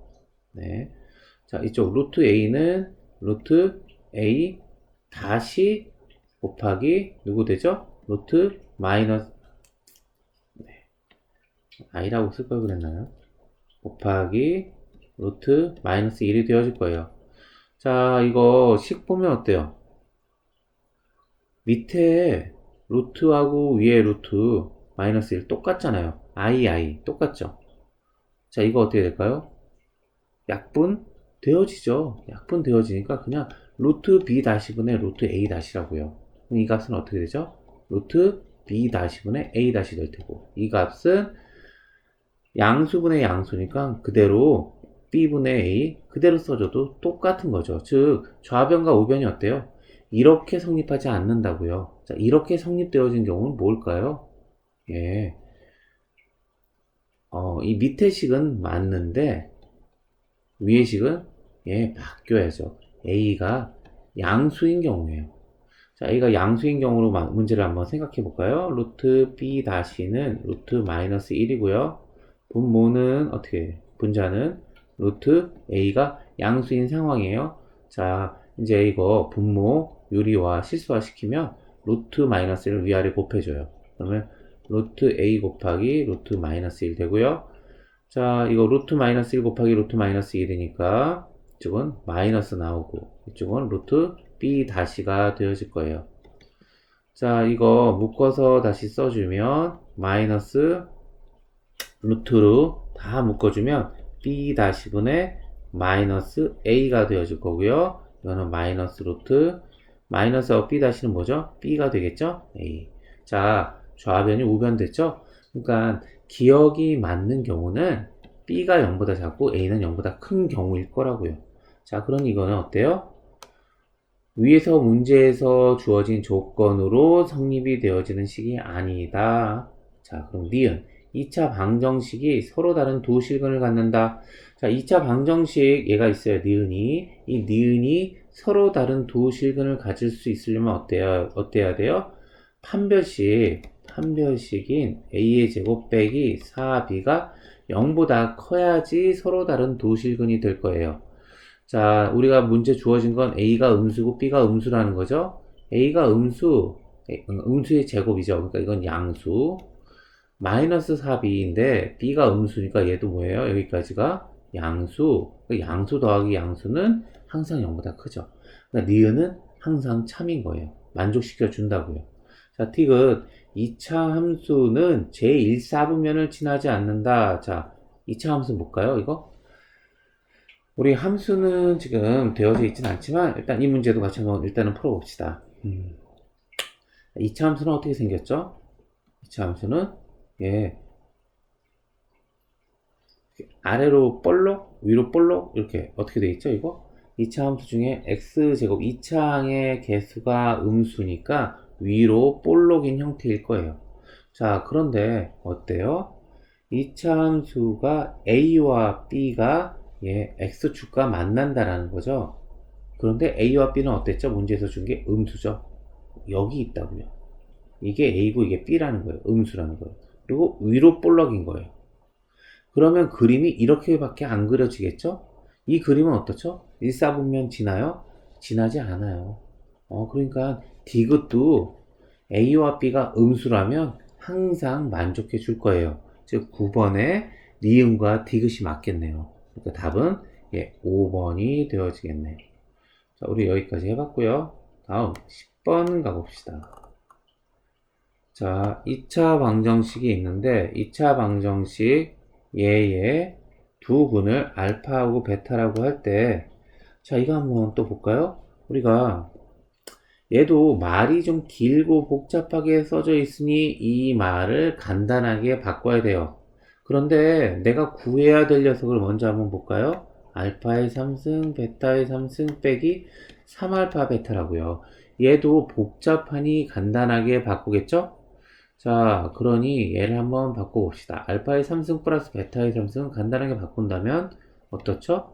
네. 자, 이쪽 루트 A는 루트 A 다시 곱하기 누구 되죠? 루트 마이너스 I라고 쓸 걸 그랬나요? 곱하기 루트 마이너스 1이 되어질 거예요. 자, 이거 식 보면 어때요? 밑에 루트하고 위에 루트 마이너스 1 똑같잖아요. I 똑같죠? 자, 이거 어떻게 될까요? 약분 되어지죠. 약분 되어지니까 그냥 루트 B 다시분의 루트 A 다시라고요. 그럼 이 값은 어떻게 되죠? 루트 B 다시분의 A 다시 될 테고, 이 값은 양수분의 양수니까 그대로 B분의 A 그대로 써줘도 똑같은 거죠. 즉 좌변과 우변이 어때요? 이렇게 성립하지 않는다고요. 자, 이렇게 성립되어진 경우는 뭘까요? 예, 이 밑에 식은 맞는데 위에 식은 바뀌어야죠. A가 양수인 경우에요. 자, A가 양수인 경우로 문제를 한번 생각해 볼까요? 루트 B 다시는 루트 마이너스 1이고요. 분모는 어떻게 분자는 루트 A가 양수인 상황이에요. 자, 이제 이거 분모 유리화 실수화 시키면 루트 마이너스 1을 위아래 곱해줘요. 그러면 루트 A 곱하기 루트 마이너스 1 되고요. 자, 이거 루트 마이너스 1 곱하기 루트 마이너스 1이니까 이쪽은 마이너스 나오고 이쪽은 루트 B 다시가 되어질 거예요. 자, 이거 묶어서 다시 써주면 마이너스 루트로 다 묶어주면 B 다시분의 마이너스 A가 되어질 거고요. 이거는 마이너스 루트 마이너스 B 다시는 뭐죠? B가 되겠죠? A. 자, 좌변이 우변 됐죠? 그러니까 기억이 맞는 경우는 B가 0보다 작고 A는 0보다 큰 경우일 거라고요. 자, 그럼 이거는 어때요? 위에서 문제에서 주어진 조건으로 성립이 되어지는 식이 아니다. 자, 그럼 니은 2차 방정식이 서로 다른 두 실근을 갖는다. 자, 2차 방정식 얘가 있어요. 니은이. 이 니은이 서로 다른 두 실근을 가질 수 있으려면 어때야 돼요? 판별식인 a의 제곱 빼기 4b가 0보다 커야지 서로 다른 두 실근이 될 거예요. 자, 우리가 문제 주어진 건 a가 음수고 b가 음수라는 거죠. a가 음수의 제곱이죠. 그러니까 이건 양수. 마이너스 4b인데 b가 음수니까 얘도 뭐예요? 여기까지가 양수. 양수 더하기 양수는 항상 0보다 크죠. 그러니까 니은은 항상 참인 거예요. 만족시켜 준다고요. 자, 티귿 2차 함수는 제1사분면을 지나지 않는다. 자, 2차 함수 볼까요? 이거? 우리 함수는 지금 되어져 있진 않지만 일단 이 문제도 같이 한번 일단은 풀어봅시다. 2차 함수는 어떻게 생겼죠? 2차 함수는 예, 아래로 볼록, 위로 볼록 이렇게 어떻게 돼 있죠? 이거 2차 함수 중에 x제곱 2차항의 개수가 음수니까 위로 볼록인 형태일 거예요. 자, 그런데 어때요? 2차 함수가 a와 b가 x축과 만난다라는 거죠. 그런데 a와 b는 어땠죠? 문제에서 준 게 음수죠. 여기 있다고요. 이게 a고 이게 b라는 거예요. 음수라는 거예요. 그리고 위로 볼록인 거예요. 그러면 그림이 이렇게밖에 안 그려지겠죠? 이 그림은 어떻죠? 일사분면 지나요? 지나지 않아요. 그러니까 디귿도 A와 B가 음수라면 항상 만족해 줄 거예요. 즉 9번에 니은과 디귿이 맞겠네요. 그러니까 답은 5번이 되어지겠네요. 자, 우리 여기까지 해봤고요. 다음 10번 가봅시다. 자, 2차 방정식이 있는데 2차 방정식 얘의 두 근을 알파하고 베타라고 할 때, 자, 이거 한번 또 볼까요? 우리가 얘도 말이 좀 길고 복잡하게 써져 있으니 이 말을 간단하게 바꿔야 돼요. 그런데 내가 구해야 될 녀석을 먼저 한번 볼까요? 알파의 3승, 베타의 3승 빼기 3알파 베타라고요. 얘도 복잡하니 간단하게 바꾸겠죠? 자, 그러니 얘를 한번 바꿔봅시다. 알파의 3승 플러스 베타의 3승 간단하게 바꾼다면 어떻죠?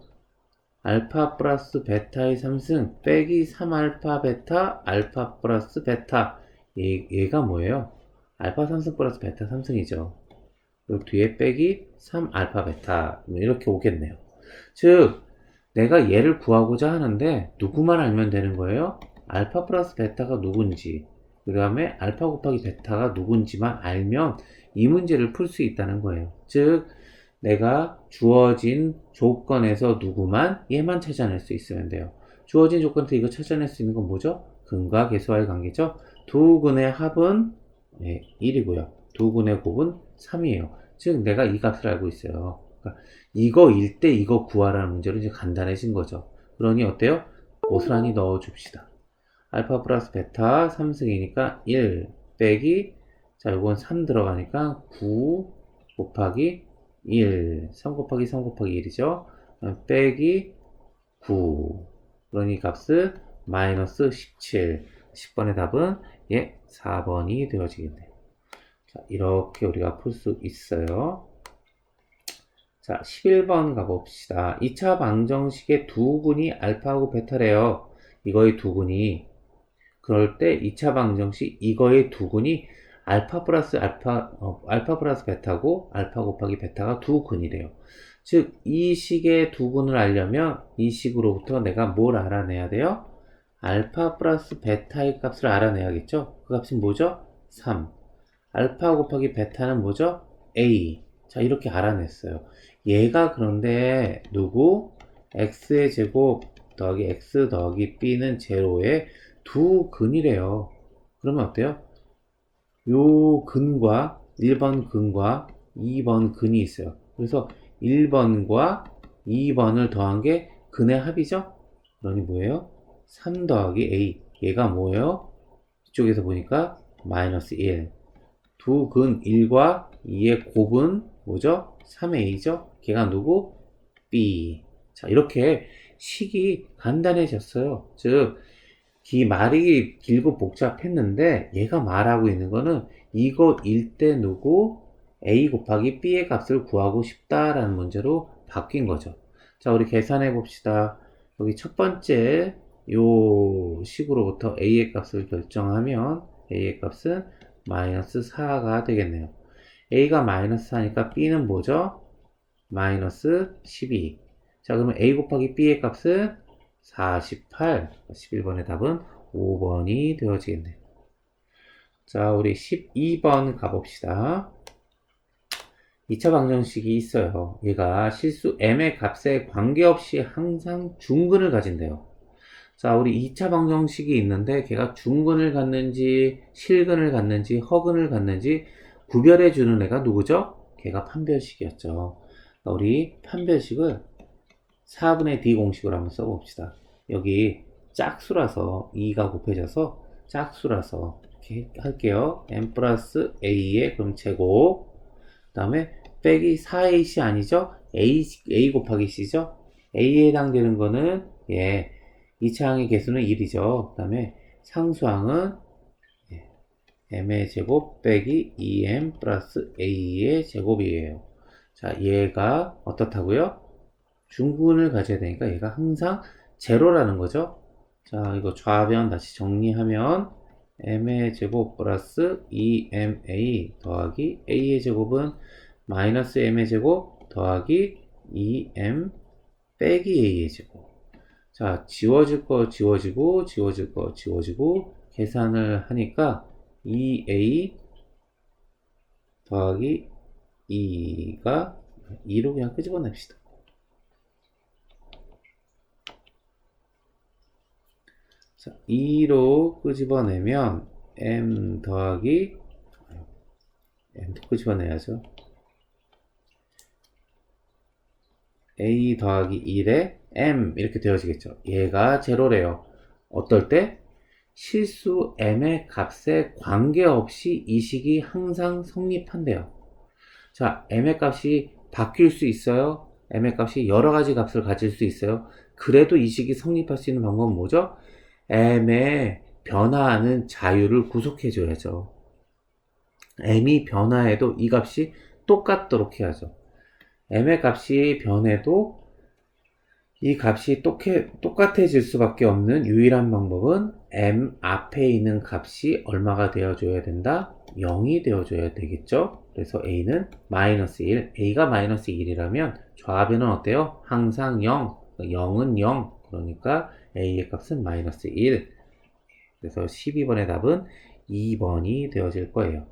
알파 플러스 베타의 3승 빼기 3알파 베타 알파 플러스 베타 얘가 뭐예요? 알파 3승 플러스 베타 3승이죠. 그리고 뒤에 빼기 3알파 베타 이렇게 오겠네요. 즉 내가 얘를 구하고자 하는데 누구만 알면 되는 거예요? 알파 플러스 베타가 누군지 그 다음에 알파 곱하기 베타가 누군지만 알면 이 문제를 풀 수 있다는 거예요. 즉 내가 주어진 조건에서 누구만 얘만 찾아낼 수 있으면 돼요. 주어진 조건에서 이거 찾아낼 수 있는 건 뭐죠? 근과 계수와의 관계죠. 두 근의 합은 1이고요. 두 근의 곱은 3이에요. 즉 내가 이 값을 알고 있어요. 그러니까 이거일 때 이거 구하라는 문제로 이제 간단해진 거죠. 그러니 어때요? 고스란히 넣어줍시다. 알파 플러스 베타 3승이니까 1 빼기 자 이건 3 들어가니까 9 곱하기 1 3 곱하기 3 곱하기 1이죠 빼기 9 그러니 값은 마이너스 17 10번의 답은 4번이 되어지겠네요. 자, 이렇게 우리가 풀 수 있어요. 자 11번 가봅시다. 2차 방정식의 두 근이 알파하고 베타래요. 이거의 두 근이 그럴 때 2차 방정식 이거의 두 근이 알파 플러스 베타고 알파 곱하기 베타가 두 근이래요. 즉 이 식의 두 근을 알려면 이 식으로부터 내가 뭘 알아내야 돼요? 알파 플러스 베타의 값을 알아내야겠죠? 그 값이 뭐죠? 3. 알파 곱하기 베타는 뭐죠? A. 자 이렇게 알아냈어요. 얘가 그런데 누구? x의 제곱 더하기 x 더하기 b는 제로의 두 근이래요. 그러면 어때요? 요 근과 1번 근과 2번 근이 있어요. 그래서 1번과 2번을 더한 게 근의 합이죠? 그러니 뭐예요? 3 더하기 a. 얘가 뭐예요? 이쪽에서 보니까 마이너스 1. 두 근 1과 2의 곱은 뭐죠? 3a죠? 걔가 누구? b. 자, 이렇게 식이 간단해졌어요. 즉, 말이 길고 복잡했는데 얘가 말하고 있는 거는 이거일 때 누구 a 곱하기 b의 값을 구하고 싶다라는 문제로 바뀐 거죠. 자, 우리 계산해 봅시다. 여기 첫 번째 요 식으로부터 a의 값을 결정하면 a의 값은 마이너스 4가 되겠네요. a가 마이너스 4니까 b는 뭐죠? 마이너스 12. 자, 그러면 a 곱하기 b의 값은 48. 11번의 답은 5번이 되어지겠네요. 자, 우리 12번 가봅시다. 2차 방정식이 있어요. 얘가 실수 m의 값에 관계없이 항상 중근을 가진대요. 자, 우리 2차 방정식이 있는데 걔가 중근을 갖는지 실근을 갖는지 허근을 갖는지 구별해 주는 애가 누구죠? 걔가 판별식이었죠. 우리 판별식을 4분의 d 공식으로 한번 써봅시다. 여기 짝수라서 2가 곱해져서 짝수라서 이렇게 할게요. m 플러스 a의 그럼 제곱, 그 다음에 빼기 4ac 아니죠? a 곱하기 c죠? a에 해당되는 거는 2차항의 개수는 1이죠. 그 다음에 상수항은 m의 제곱 빼기 2m 플러스 a의 제곱이에요. 자, 얘가 어떻다고요? 중근을 가져야 되니까 얘가 항상 제로라는 거죠. 자, 이거 좌변 다시 정리하면 m의 제곱 플러스 2ma 더하기 a의 제곱은 마이너스 m의 제곱 더하기 2m 빼기 a의 제곱. 자, 지워질 거 지워지고 지워질 거 지워지고 계산을 하니까 2a 더하기 2가 2로 그냥 끄집어냅시다. 자, 2로 끄집어내면 m 더하기 m도 끄집어내야죠. a 더하기 1에 m 이렇게 되어지겠죠. 얘가 제로래요. 어떨 때? 실수 m의 값에 관계없이 이 식이 항상 성립한대요. 자, m의 값이 바뀔 수 있어요. m의 값이 여러 가지 값을 가질 수 있어요. 그래도 이 식이 성립할 수 있는 방법은 뭐죠? m의 변화하는 자유를 구속해줘야죠. m이 변화해도 이 값이 똑같도록 해야죠. m의 값이 변해도 이 값이 똑같아질 수밖에 없는 유일한 방법은 m 앞에 있는 값이 얼마가 되어줘야 된다? 0이 되어줘야 되겠죠? 그래서 a는 마이너스 1, a가 마이너스 1이라면 좌변은 어때요? 항상 0, 0은 0, 그러니까 a의 값은 마이너스 1. 그래서 12번의 답은 2번이 되어질 거예요.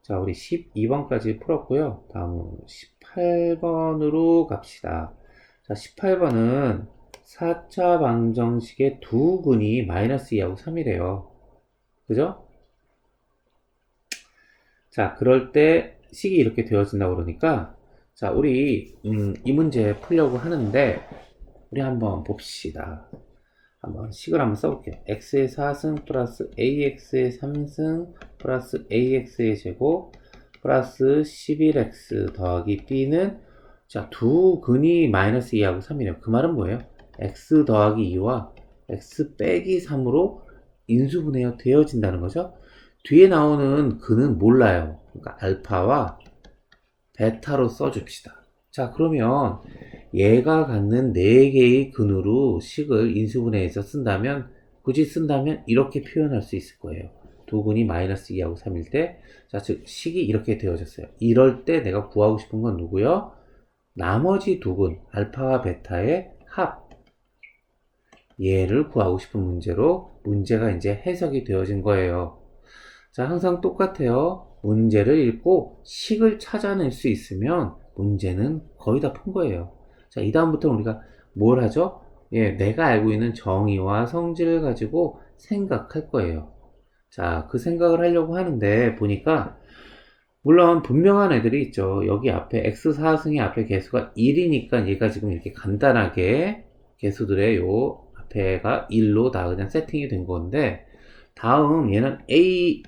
자, 우리 12번까지 풀었고요. 다음은 18번으로 갑시다. 자, 18번은 4차 방정식의 두 근이 마이너스 2하고 3이래요. 그죠? 자, 그럴 때 식이 이렇게 되어진다고 그러니까, 자, 우리 이 문제 풀려고 하는데 우리 한번 봅시다. 한번 식을 한번 써볼게요. x의 4승 플러스 ax의 3승 플러스 ax의 제곱 플러스 11x 더하기 b는 자, 두 근이 마이너스 2하고 3이래요. 그 말은 뭐예요? x 더하기 2와 x 빼기 3으로 인수분해가 되어진다는 거죠. 뒤에 나오는 근은 몰라요. 그러니까 알파와 베타로 써줍시다. 자, 그러면 얘가 갖는 4개의 근으로 식을 인수분해해서 쓴다면, 굳이 쓴다면 이렇게 표현할 수 있을 거예요. 두 근이 마이너스 2하고 3일 때, 자, 즉 식이 이렇게 되어졌어요. 이럴 때 내가 구하고 싶은 건 누구요? 나머지 두 근, 알파와 베타의 합. 얘를 구하고 싶은 문제로 문제가 이제 해석이 되어진 거예요. 자, 항상 똑같아요. 문제를 읽고 식을 찾아낼 수 있으면 문제는 거의 다 푼 거예요. 자, 이 다음부터 우리가 뭘 하죠? 내가 알고 있는 정의와 성질을 가지고 생각할 거예요. 자, 그 생각을 하려고 하는데 보니까 물론 분명한 애들이 있죠. 여기 앞에 x4승의 앞에 개수가 1이니까 얘가 지금 이렇게 간단하게 개수들의 요 앞에가 1로 다 그냥 세팅이 된 건데, 다음 얘는 A,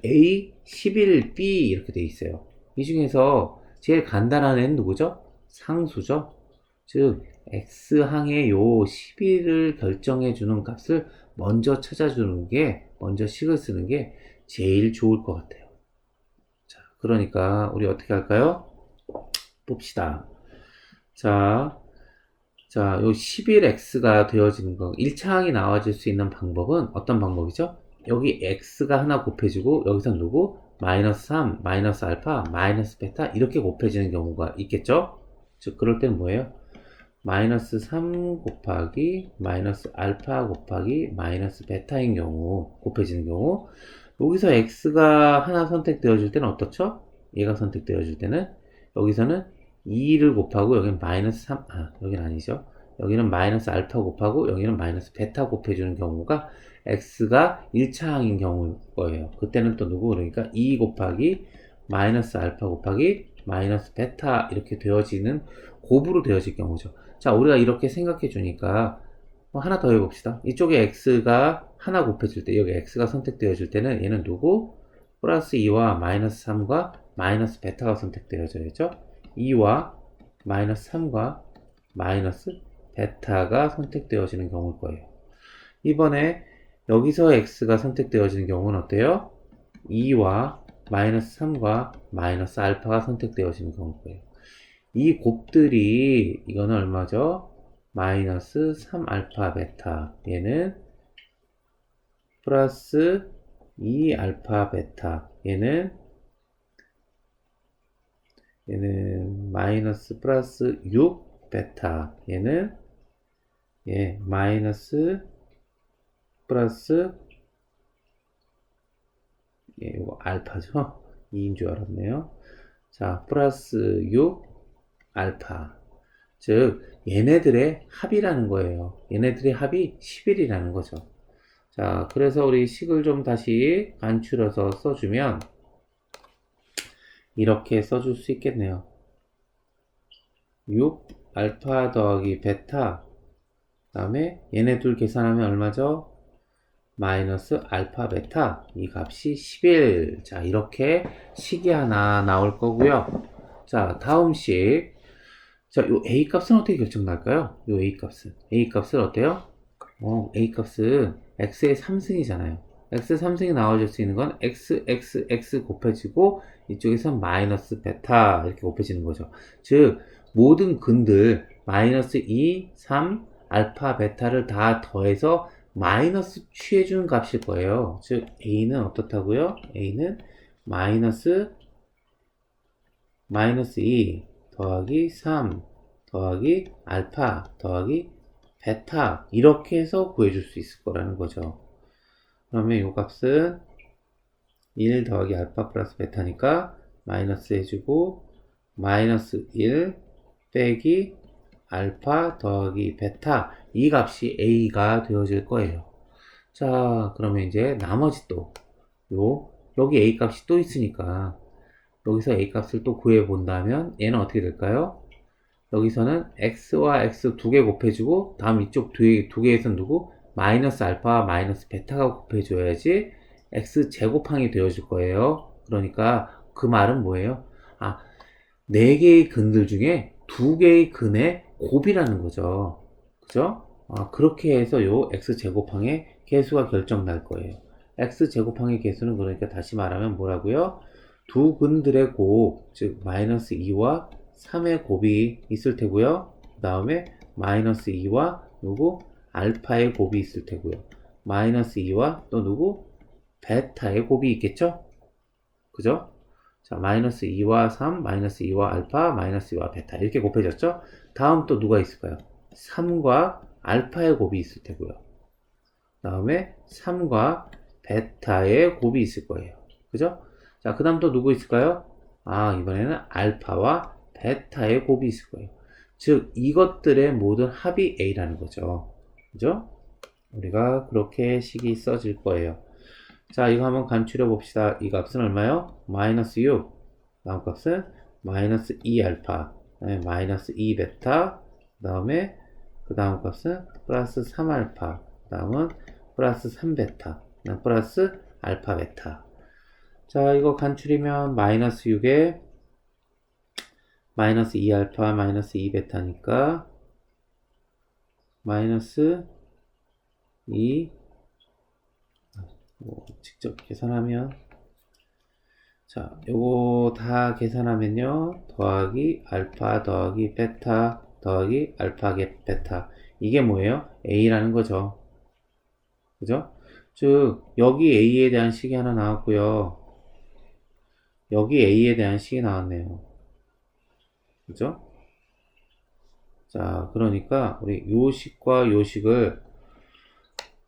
11B 이렇게 돼 있어요. 이 중에서 제일 간단한 애는 누구죠? 상수죠. 즉 X항의 요 11을 결정해 주는 값을 먼저 찾아주는 게, 먼저 식을 쓰는 게 제일 좋을 것 같아요. 자, 그러니까 우리 어떻게 할까요? 봅시다. 자, 자, 요 11x가 되어지는 거, 1차항이 나와줄 수 있는 방법은 어떤 방법이죠? 여기 x가 하나 곱해지고, 여기서 누구? 마이너스 3, 마이너스 알파, 마이너스 베타, 이렇게 곱해지는 경우가 있겠죠? 즉, 그럴 때는 뭐예요? 마이너스 3 곱하기, 마이너스 알파 곱하기, 마이너스 베타인 경우, 곱해지는 경우, 여기서 x가 하나 선택되어질 때는 어떻죠? 얘가 선택되어질 때는, 여기서는 2를 곱하고 여기는 마이너스 3, 여기는 아니죠. 여기는 마이너스 알파 곱하고 여기는 마이너스 베타 곱해주는 경우가 x가 1차항인 경우일 거예요. 그때는 또 누구? 그러니까 2 곱하기 마이너스 알파 곱하기 마이너스 베타 이렇게 되어지는 곱으로 되어질 경우죠. 자, 우리가 이렇게 생각해 주니까 하나 더 해봅시다. 이쪽에 x가 하나 곱해질 때, 여기 x가 선택되어질 때는 얘는 누구? 플러스 2와 마이너스 3과 마이너스 베타가 선택되어져야죠. 2와 마이너스 3과 마이너스 베타가 선택되어지는 경우일 거예요. 이번에 여기서 x가 선택되어지는 경우는 어때요? 2와 마이너스 3과 마이너스 알파가 선택되어지는 경우일 거예요. 이 곱들이 이거는 얼마죠? 마이너스 3알파 베타, 얘는 플러스 2알파 베타, 얘는 마이너스 플러스 6 베타, 얘는 마이너스 플러스 이거 알파죠? 2인 줄 알았네요. 자, 플러스 6 알파. 즉 얘네들의 합이라는 거예요. 얘네들의 합이 11이라는 거죠. 자, 그래서 우리 식을 좀 다시 간추려서 써주면 이렇게 써줄 수 있겠네요. 6 알파 더하기 베타, 그 다음에 얘네 둘 계산하면 얼마죠? 마이너스 알파 베타, 이 값이 11. 자, 이렇게 식이 하나 나올 거고요. 자, 다음 식. 자, 요 A 값은 어떻게 결정날까요? 요 A 값은. A 값은 어때요? A 값은 X의 3승이잖아요. X 3승이 나와줄 수 있는 건 X 곱해지고, 이쪽에서 마이너스 베타, 이렇게 곱해지는 거죠. 즉, 모든 근들, 마이너스 2, 3, 알파, 베타를 다 더해서 마이너스 취해주는 값일 거예요. 즉, A는 어떻다고요? A는 마이너스 2 더하기 3 더하기 알파 더하기 베타, 이렇게 해서 구해줄 수 있을 거라는 거죠. 그러면 이 값은 1 더하기 알파 플러스 베타니까 마이너스 해주고, 마이너스 1 빼기 알파 더하기 베타, 이 값이 A가 되어질 거예요. 자, 그러면 이제 나머지 또 여기 A 값이 또 있으니까 여기서 A 값을 또 구해 본다면 얘는 어떻게 될까요? 여기서는 x와 x 두 개 곱해주고, 다음 이쪽 두 개에선 누구? 마이너스 알파와 마이너스 베타가 곱해줘야지 x 제곱항이 되어줄 거예요. 그러니까 그 말은 뭐예요? 네 개의 근들 중에 두 개의 근의 곱이라는 거죠. 그죠? 그렇게 해서 요 x 제곱항의 개수가 결정 날 거예요. x 제곱항의 개수는, 그러니까 다시 말하면 뭐라고요? 두 근들의 곱, 즉 마이너스 2와 3의 곱이 있을 테고요. 그 다음에 마이너스 2와 누구? 알파의 곱이 있을 테고요. 마이너스 2와 또 누구? 베타의 곱이 있겠죠? 그죠? 자, 마이너스 2와 3, 마이너스 2와 알파, 마이너스 2와 베타, 이렇게 곱해졌죠? 다음 또 누가 있을까요? 3과 알파의 곱이 있을 테고요. 그 다음에 3과 베타의 곱이 있을 거예요. 그죠? 자, 그 다음 또 누구 있을까요? 이번에는 알파와 베타의 곱이 있을 거예요. 즉, 이것들의 모든 합이 A라는 거죠. 그죠? 우리가 그렇게 식이 써질 거예요. 자, 이거 한번 간추려 봅시다. 이 값은 얼마요? 마이너스 6. 다음 값은 마이너스 2알파, 마이너스 2베타, 그 다음 값은 플러스 3알파, 그 다음은 플러스 3베타, 플러스 알파 베타. 자, 이거 간추리면 마이너스 6에 마이너스 2알파 마이너스 2베타니까 마이너스 2, 직접 계산하면, 자, 요거 다 계산하면요, 더하기 알파 더하기 베타 더하기 알파 베타. 이게 뭐예요? A라는 거죠. 그죠? 즉, 여기 A에 대한 식이 하나 나왔고요. 여기 A에 대한 식이 나왔네요. 그죠? 자, 그러니까 우리 요 식과 요 식을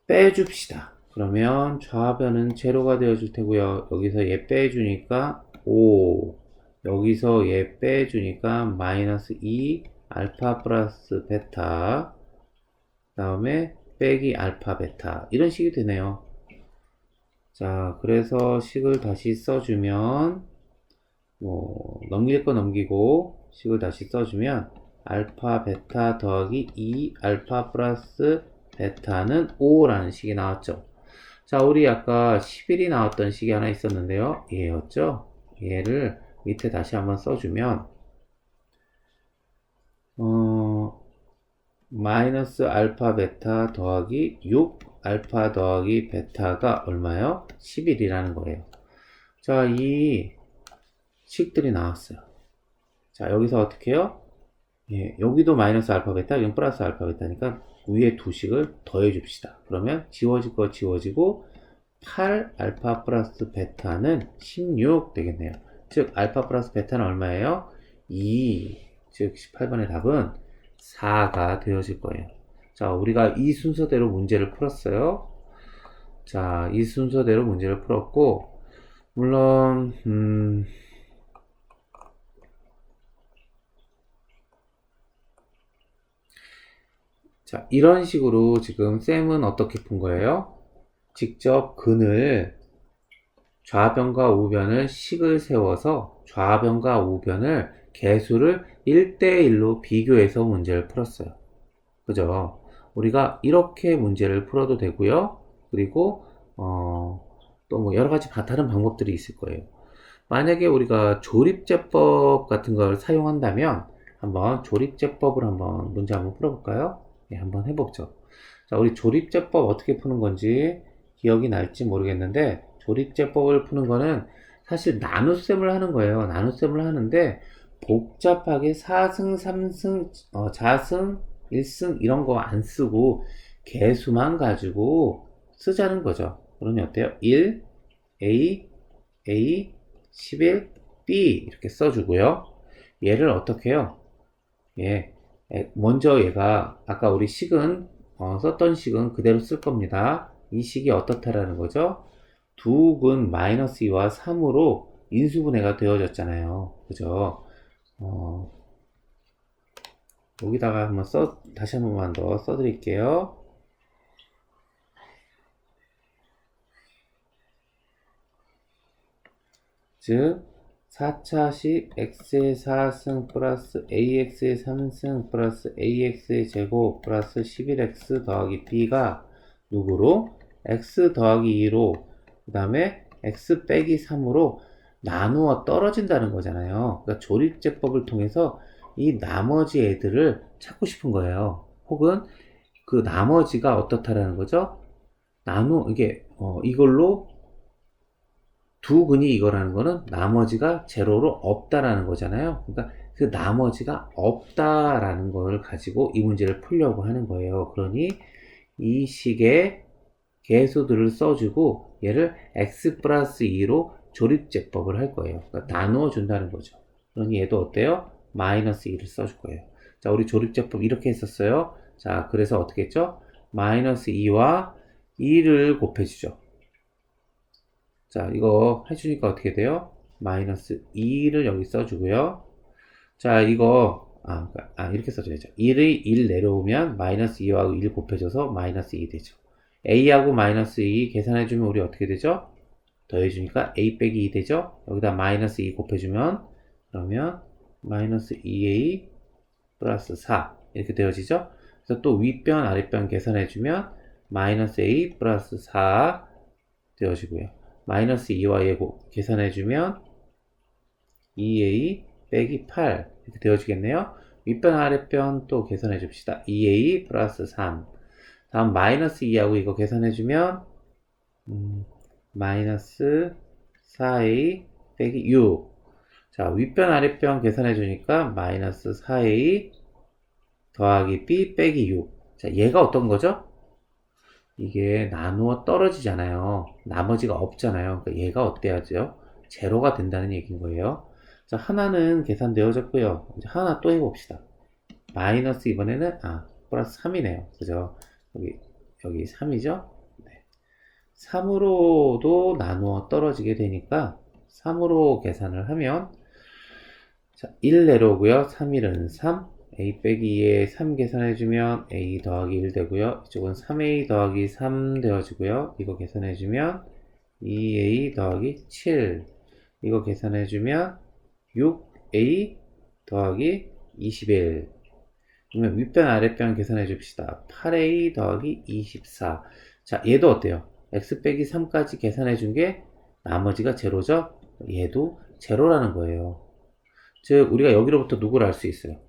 빼줍시다. 그러면 좌변은 제로가 되어줄 테고요. 여기서 얘 빼주니까 5. 여기서 얘 빼주니까 마이너스 2 알파 플러스 베타. 다음에 빼기 알파 베타. 이런 식이 되네요. 자, 그래서 식을 다시 써주면 넘길 거 넘기고 식을 다시 써주면 알파 베타 더하기 2 알파 플러스 베타는 5라는 식이 나왔죠. 자, 우리 아까 11이 나왔던 식이 하나 있었는데요. 얘였죠. 얘를 밑에 다시 한번 써주면 마이너스 알파 베타 더하기 6 알파 더하기 베타가 얼마요? 11이라는 거예요. 자, 이 식들이 나왔어요. 자, 여기서 어떻게 해요? 예, 여기도 마이너스 알파 베타, 여기 플러스 알파 베타니까 위에 두 식을 더해 줍시다. 그러면 지워질 거 지워지고 8 알파 플러스 베타는 16 되겠네요. 즉 알파 플러스 베타는 얼마예요? 2. 즉 18번의 답은 4가 되어질 거예요. 자, 우리가 이 순서대로 문제를 풀었어요. 자, 이 순서대로 문제를 풀었고, 물론 자, 이런 식으로 지금 쌤은 어떻게 푼 거예요? 직접 근을 좌변과 우변을 식을 세워서 좌변과 우변을 개수를 1대1로 비교해서 문제를 풀었어요. 그죠? 우리가 이렇게 문제를 풀어도 되고요. 그리고 또 뭐 여러 가지 다른 방법들이 있을 거예요. 만약에 우리가 조립제법 같은 걸 사용한다면 한번 조립제법을 한번 문제 한번 풀어볼까요? 네, 한번 해보죠. 자, 우리 조립제법 어떻게 푸는 건지 기억이 날지 모르겠는데 조립제법을 푸는 거는 사실 나눗셈을 하는 거예요. 나눗셈을 하는데 복잡하게 4승, 3승, 자승, 1승 이런 거 안 쓰고 개수만 가지고 쓰자는 거죠. 그러니 어때요? 1, A, A, 11, B 이렇게 써주고요. 얘를 어떻게 해요? 예, 먼저 얘가 아까 우리 식은 썼던 식은 그대로 쓸 겁니다. 이 식이 어떻다라는 거죠? 두근 마이너스 2와 3으로 인수분해가 되어졌잖아요. 그죠? 여기다가 한번 다시 한 번만 더 써드릴게요. 즉, 4차식 x의 4승 플러스 ax의 3승 플러스 ax의 제곱 플러스 11x 더하기 b가 누구로? x 더하기 2로 그 다음에 x 빼기 3으로 나누어 떨어진다는 거잖아요. 그러니까 조립제법을 통해서 이 나머지 애들을 찾고 싶은 거예요. 혹은 그 나머지가 어떻다라는 거죠? 이걸로 두 근이 이거라는 거는 나머지가 제로로 없다라는 거잖아요. 그러니까 그 나머지가 없다라는 걸 가지고 이 문제를 풀려고 하는 거예요. 그러니 이 식의 개수들을 써주고 얘를 x 플러스 2로 조립제법을 할 거예요. 그러니까 나누어 준다는 거죠. 그러니 얘도 어때요? 마이너스 2를 써줄 거예요. 자, 우리 조립제법 이렇게 했었어요. 자, 그래서 어떻게 했죠? 마이너스 2와 2를 곱해주죠. 자, 이거 해주니까 어떻게 돼요? 마이너스 2를 여기 써주고요. 자, 이거, 이렇게 써줘야죠. 1의 1 내려오면 마이너스 2하고 1 곱해줘서 마이너스 2 되죠. a하고 마이너스 2 계산해주면 우리 어떻게 되죠? 더해주니까 a 빼기 2 되죠? 여기다 마이너스 2 곱해주면, 그러면 마이너스 2a 플러스 4 이렇게 되어지죠? 그래서 또 윗변, 아랫변 계산해주면 마이너스 a 플러스 4 되어지고요. 마이너스 2와 예고 계산해주면 2a 빼기 8 이렇게 되어지겠네요. 윗변 아랫변 또 계산해 줍시다. 2a 플러스 3 다음 마이너스 2하고 이거 계산해주면 마이너스 4a 빼기 6 자, 윗변 아랫변 계산해 주니까 마이너스 4a 더하기 b 빼기 6. 자, 얘가 어떤 거죠? 이게 나누어 떨어지잖아요. 나머지가 없잖아요. 그러니까 얘가 어때야죠? 제로가 된다는 얘기인 거예요. 자, 하나는 계산되어졌고요. 이제 하나 또 해봅시다. 마이너스 이번에는 플러스 3이네요. 그죠? 여기 3이죠? 네. 3으로도 나누어 떨어지게 되니까 3으로 계산을 하면 자, 1 내려오고요. 3, 1은 3. a 빼기 2에 3 계산해주면 a 더하기 1 되고요. 이쪽은 3a 더하기 3 되어지고요. 이거 계산해주면 2a 더하기 7. 이거 계산해주면 6a 더하기 21. 그러면 윗변 아랫변 계산해 줍시다. 8a 더하기 24. 자, 얘도 어때요? x 빼기 3까지 계산해 준 게 나머지가 제로죠? 얘도 제로라는 거예요. 즉, 우리가 여기로부터 누구를 알 수 있어요?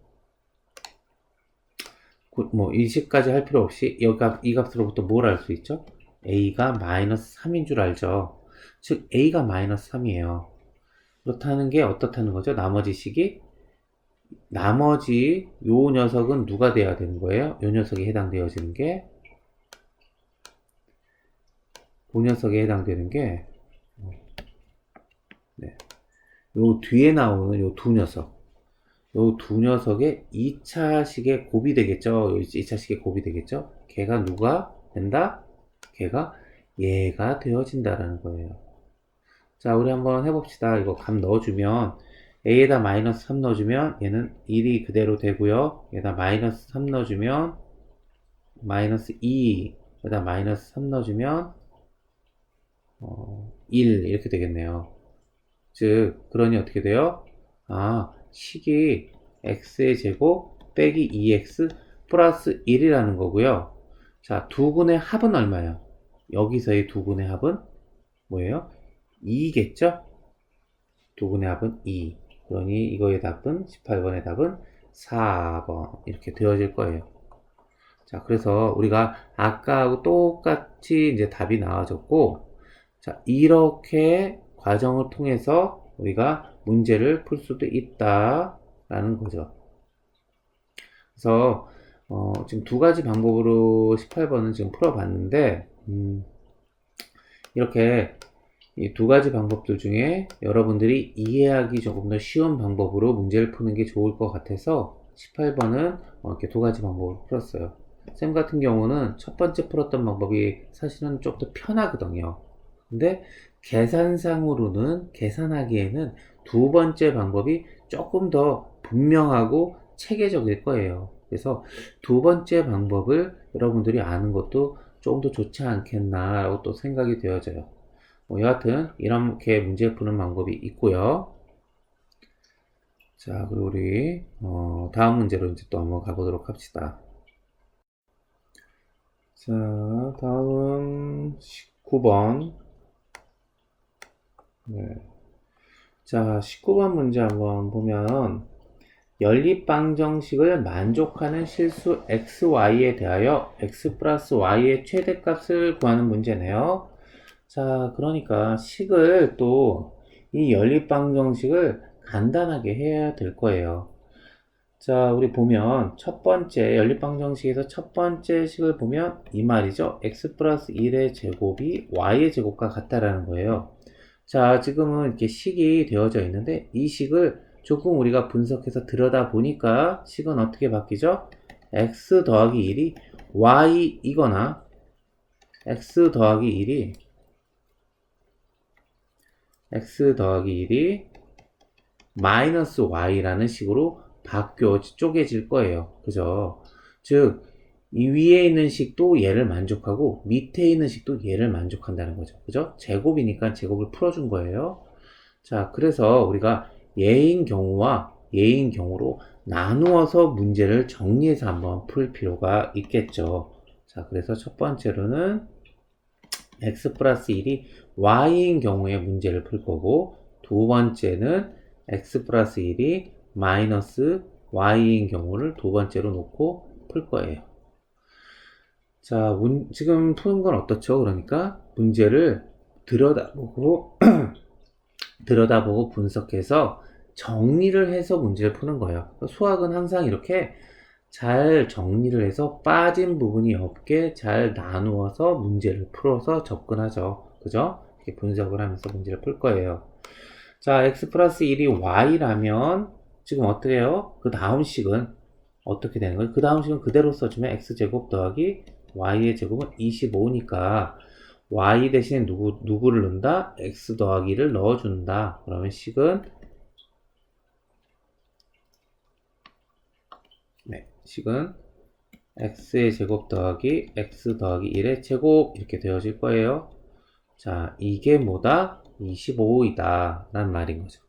뭐, 인식까지 할 필요 없이 이 값으로부터 뭘 알 수 있죠? a가 마이너스 3인 줄 알죠? 즉, a가 마이너스 3이에요. 그렇다는 게 어떻다는 거죠? 나머지 식이 나머지 요 녀석은 누가 돼야 되는 거예요? 요 녀석에 해당되어지는 게 그 녀석에 해당되는 게 네. 요 뒤에 나오는 요 두 녀석 요 두 녀석의 2차식의 곱이 되겠죠? 2차식의 곱이 되겠죠? 걔가 누가 된다? 걔가 얘가 되어진다라는 거예요. 자, 우리 한번 해봅시다. 이거 값 넣어주면 a에다 마이너스 3 넣어주면 얘는 1이 그대로 되고요. 얘다 마이너스 3 넣어주면 마이너스 2, 여기다 마이너스 3 넣어주면 1 이렇게 되겠네요. 즉 그러니 어떻게 돼요? 식이 x의 제곱 빼기 2x 플러스 1이라는 거고요. 자, 두 근의 합은 얼마예요? 여기서의 두 근의 합은 뭐예요? 2겠죠? 두 근의 합은 2. 그러니 이거의 답은 18번의 답은 4번 이렇게 되어질 거예요. 자, 그래서 우리가 아까하고 똑같이 이제 답이 나와졌고, 자, 이렇게 과정을 통해서 우리가 문제를 풀 수도 있다라는 거죠. 그래서 지금 두 가지 방법으로 18번은 지금 풀어봤는데, 이렇게 이 두 가지 방법들 중에 여러분들이 이해하기 조금 더 쉬운 방법으로 문제를 푸는 게 좋을 것 같아서 18번은 이렇게 두 가지 방법으로 풀었어요. 쌤 같은 경우는 첫 번째 풀었던 방법이 사실은 좀 더 편하거든요. 근데 계산상으로는 계산하기에는 두 번째 방법이 조금 더 분명하고 체계적일 거예요. 그래서 두 번째 방법을 여러분들이 아는 것도 조금 더 좋지 않겠나라고 또 생각이 되어져요. 여하튼 이렇게 문제 푸는 방법이 있고요. 자, 그리고 우리 다음 문제로 이제 또 한번 가보도록 합시다. 자, 다음 19번. 네. 자, 19번 문제 한번 보면 연립방정식을 만족하는 실수 xy에 대하여 x 플러스 y의 최대값을 구하는 문제네요. 자, 그러니까 식을 또 이 연립방정식을 간단하게 해야 될 거예요. 자, 우리 보면 첫 번째 연립방정식에서 첫 번째 식을 보면 이 말이죠. x 플러스 1의 제곱이 y의 제곱과 같다라는 거예요. 자, 지금은 이렇게 식이 되어져 있는데 이 식을 조금 우리가 분석해서 들여다 보니까 식은 어떻게 바뀌죠? x 더하기 1이 y이거나 x 더하기 1이 마이너스 y라는 식으로 쪼개질 거예요. 그죠? 즉, 이 위에 있는 식도 얘를 만족하고 밑에 있는 식도 얘를 만족한다는 거죠. 그죠? 제곱이니까 제곱을 풀어준 거예요. 자, 그래서 우리가 얘인 경우와 얘인 경우로 나누어서 문제를 정리해서 한번 풀 필요가 있겠죠. 자, 그래서 첫 번째로는 x 플러스 1이 y인 경우에 문제를 풀 거고, 두 번째는 x 플러스 1이 마이너스 y인 경우를 두 번째로 놓고 풀 거예요. 자, 지금 푸는 건 어떻죠? 그러니까 문제를 들여다보고 분석해서 정리를 해서 문제를 푸는 거예요. 수학은 항상 이렇게 잘 정리를 해서 빠진 부분이 없게 잘 나누어서 문제를 풀어서 접근하죠. 그죠? 이렇게 분석을 하면서 문제를 풀 거예요. 자, x 플러스 1이 y라면 지금 어떻게 해요? 그 다음 식은 어떻게 되는 거예요? 그 다음 식은 그대로 써주면 x제곱 더하기 y의 제곱은 25니까 y 대신에 누구를 넣는다? x 더하기를 넣어준다. 그러면 식은 식은 x의 제곱 더하기 x 더하기 1의 제곱 이렇게 되어질 거예요. 자, 이게 뭐다? 25이다 라는 말인 거죠.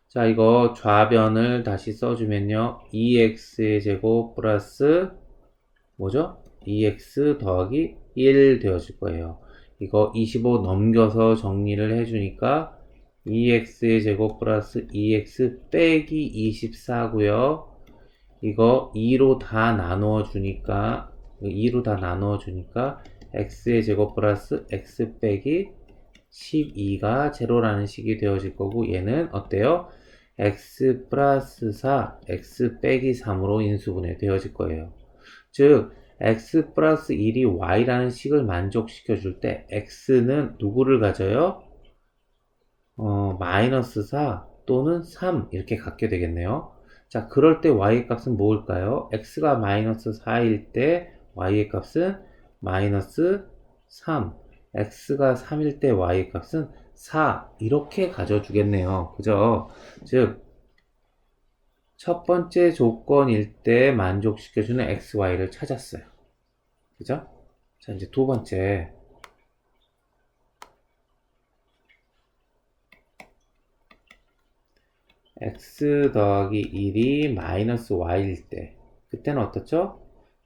자, 이거 좌변을 다시 써주면요 2x의 제곱 플러스 뭐죠? 2x 더하기 1 되어질 거예요. 이거 25 넘겨서 정리를 해주니까 2x의 제곱 플러스 2x 빼기 24고요. 이거 2로 다 나누어 주니까 x의 제곱 플러스 x 빼기 12가 제로라는 식이 되어질 거고 얘는 어때요? x 플러스 4, x 빼기 3으로 인수분해 되어질 거예요. 즉 x 플러스 1이 y라는 식을 만족시켜 줄 때 x는 누구를 가져요? 마이너스 4 또는 3 이렇게 갖게 되겠네요. 자, 그럴 때 y의 값은 뭘까요? x가 마이너스 4일 때 y의 값은 마이너스 3, x가 3일 때 y의 값은 4 이렇게 가져주겠네요. 그죠? 즉, 첫 번째 조건일 때 만족시켜주는 x, y를 찾았어요. 그죠? 자, 이제 두 번째. x 더하기 1이 마이너스 y일 때 그때는 어떻죠?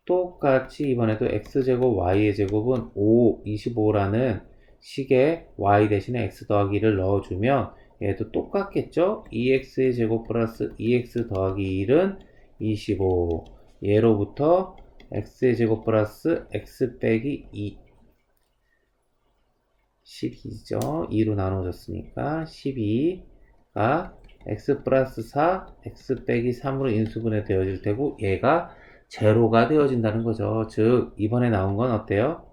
똑같이 이번에도 x제곱 y의 제곱은 5, 25라는 식에 y 대신에 x 더하기 1을 넣어주면 얘도 똑같겠죠? 2x의 제곱 플러스 2x 더하기 1은 25 얘로부터 x의 제곱 플러스 x 빼기 2 12죠? 2로 나눠졌으니까 12가 x 플러스 4, x 빼기 3으로 인수분해 되어질 테고 얘가 제로가 되어진다는 거죠. 즉 이번에 나온 건 어때요?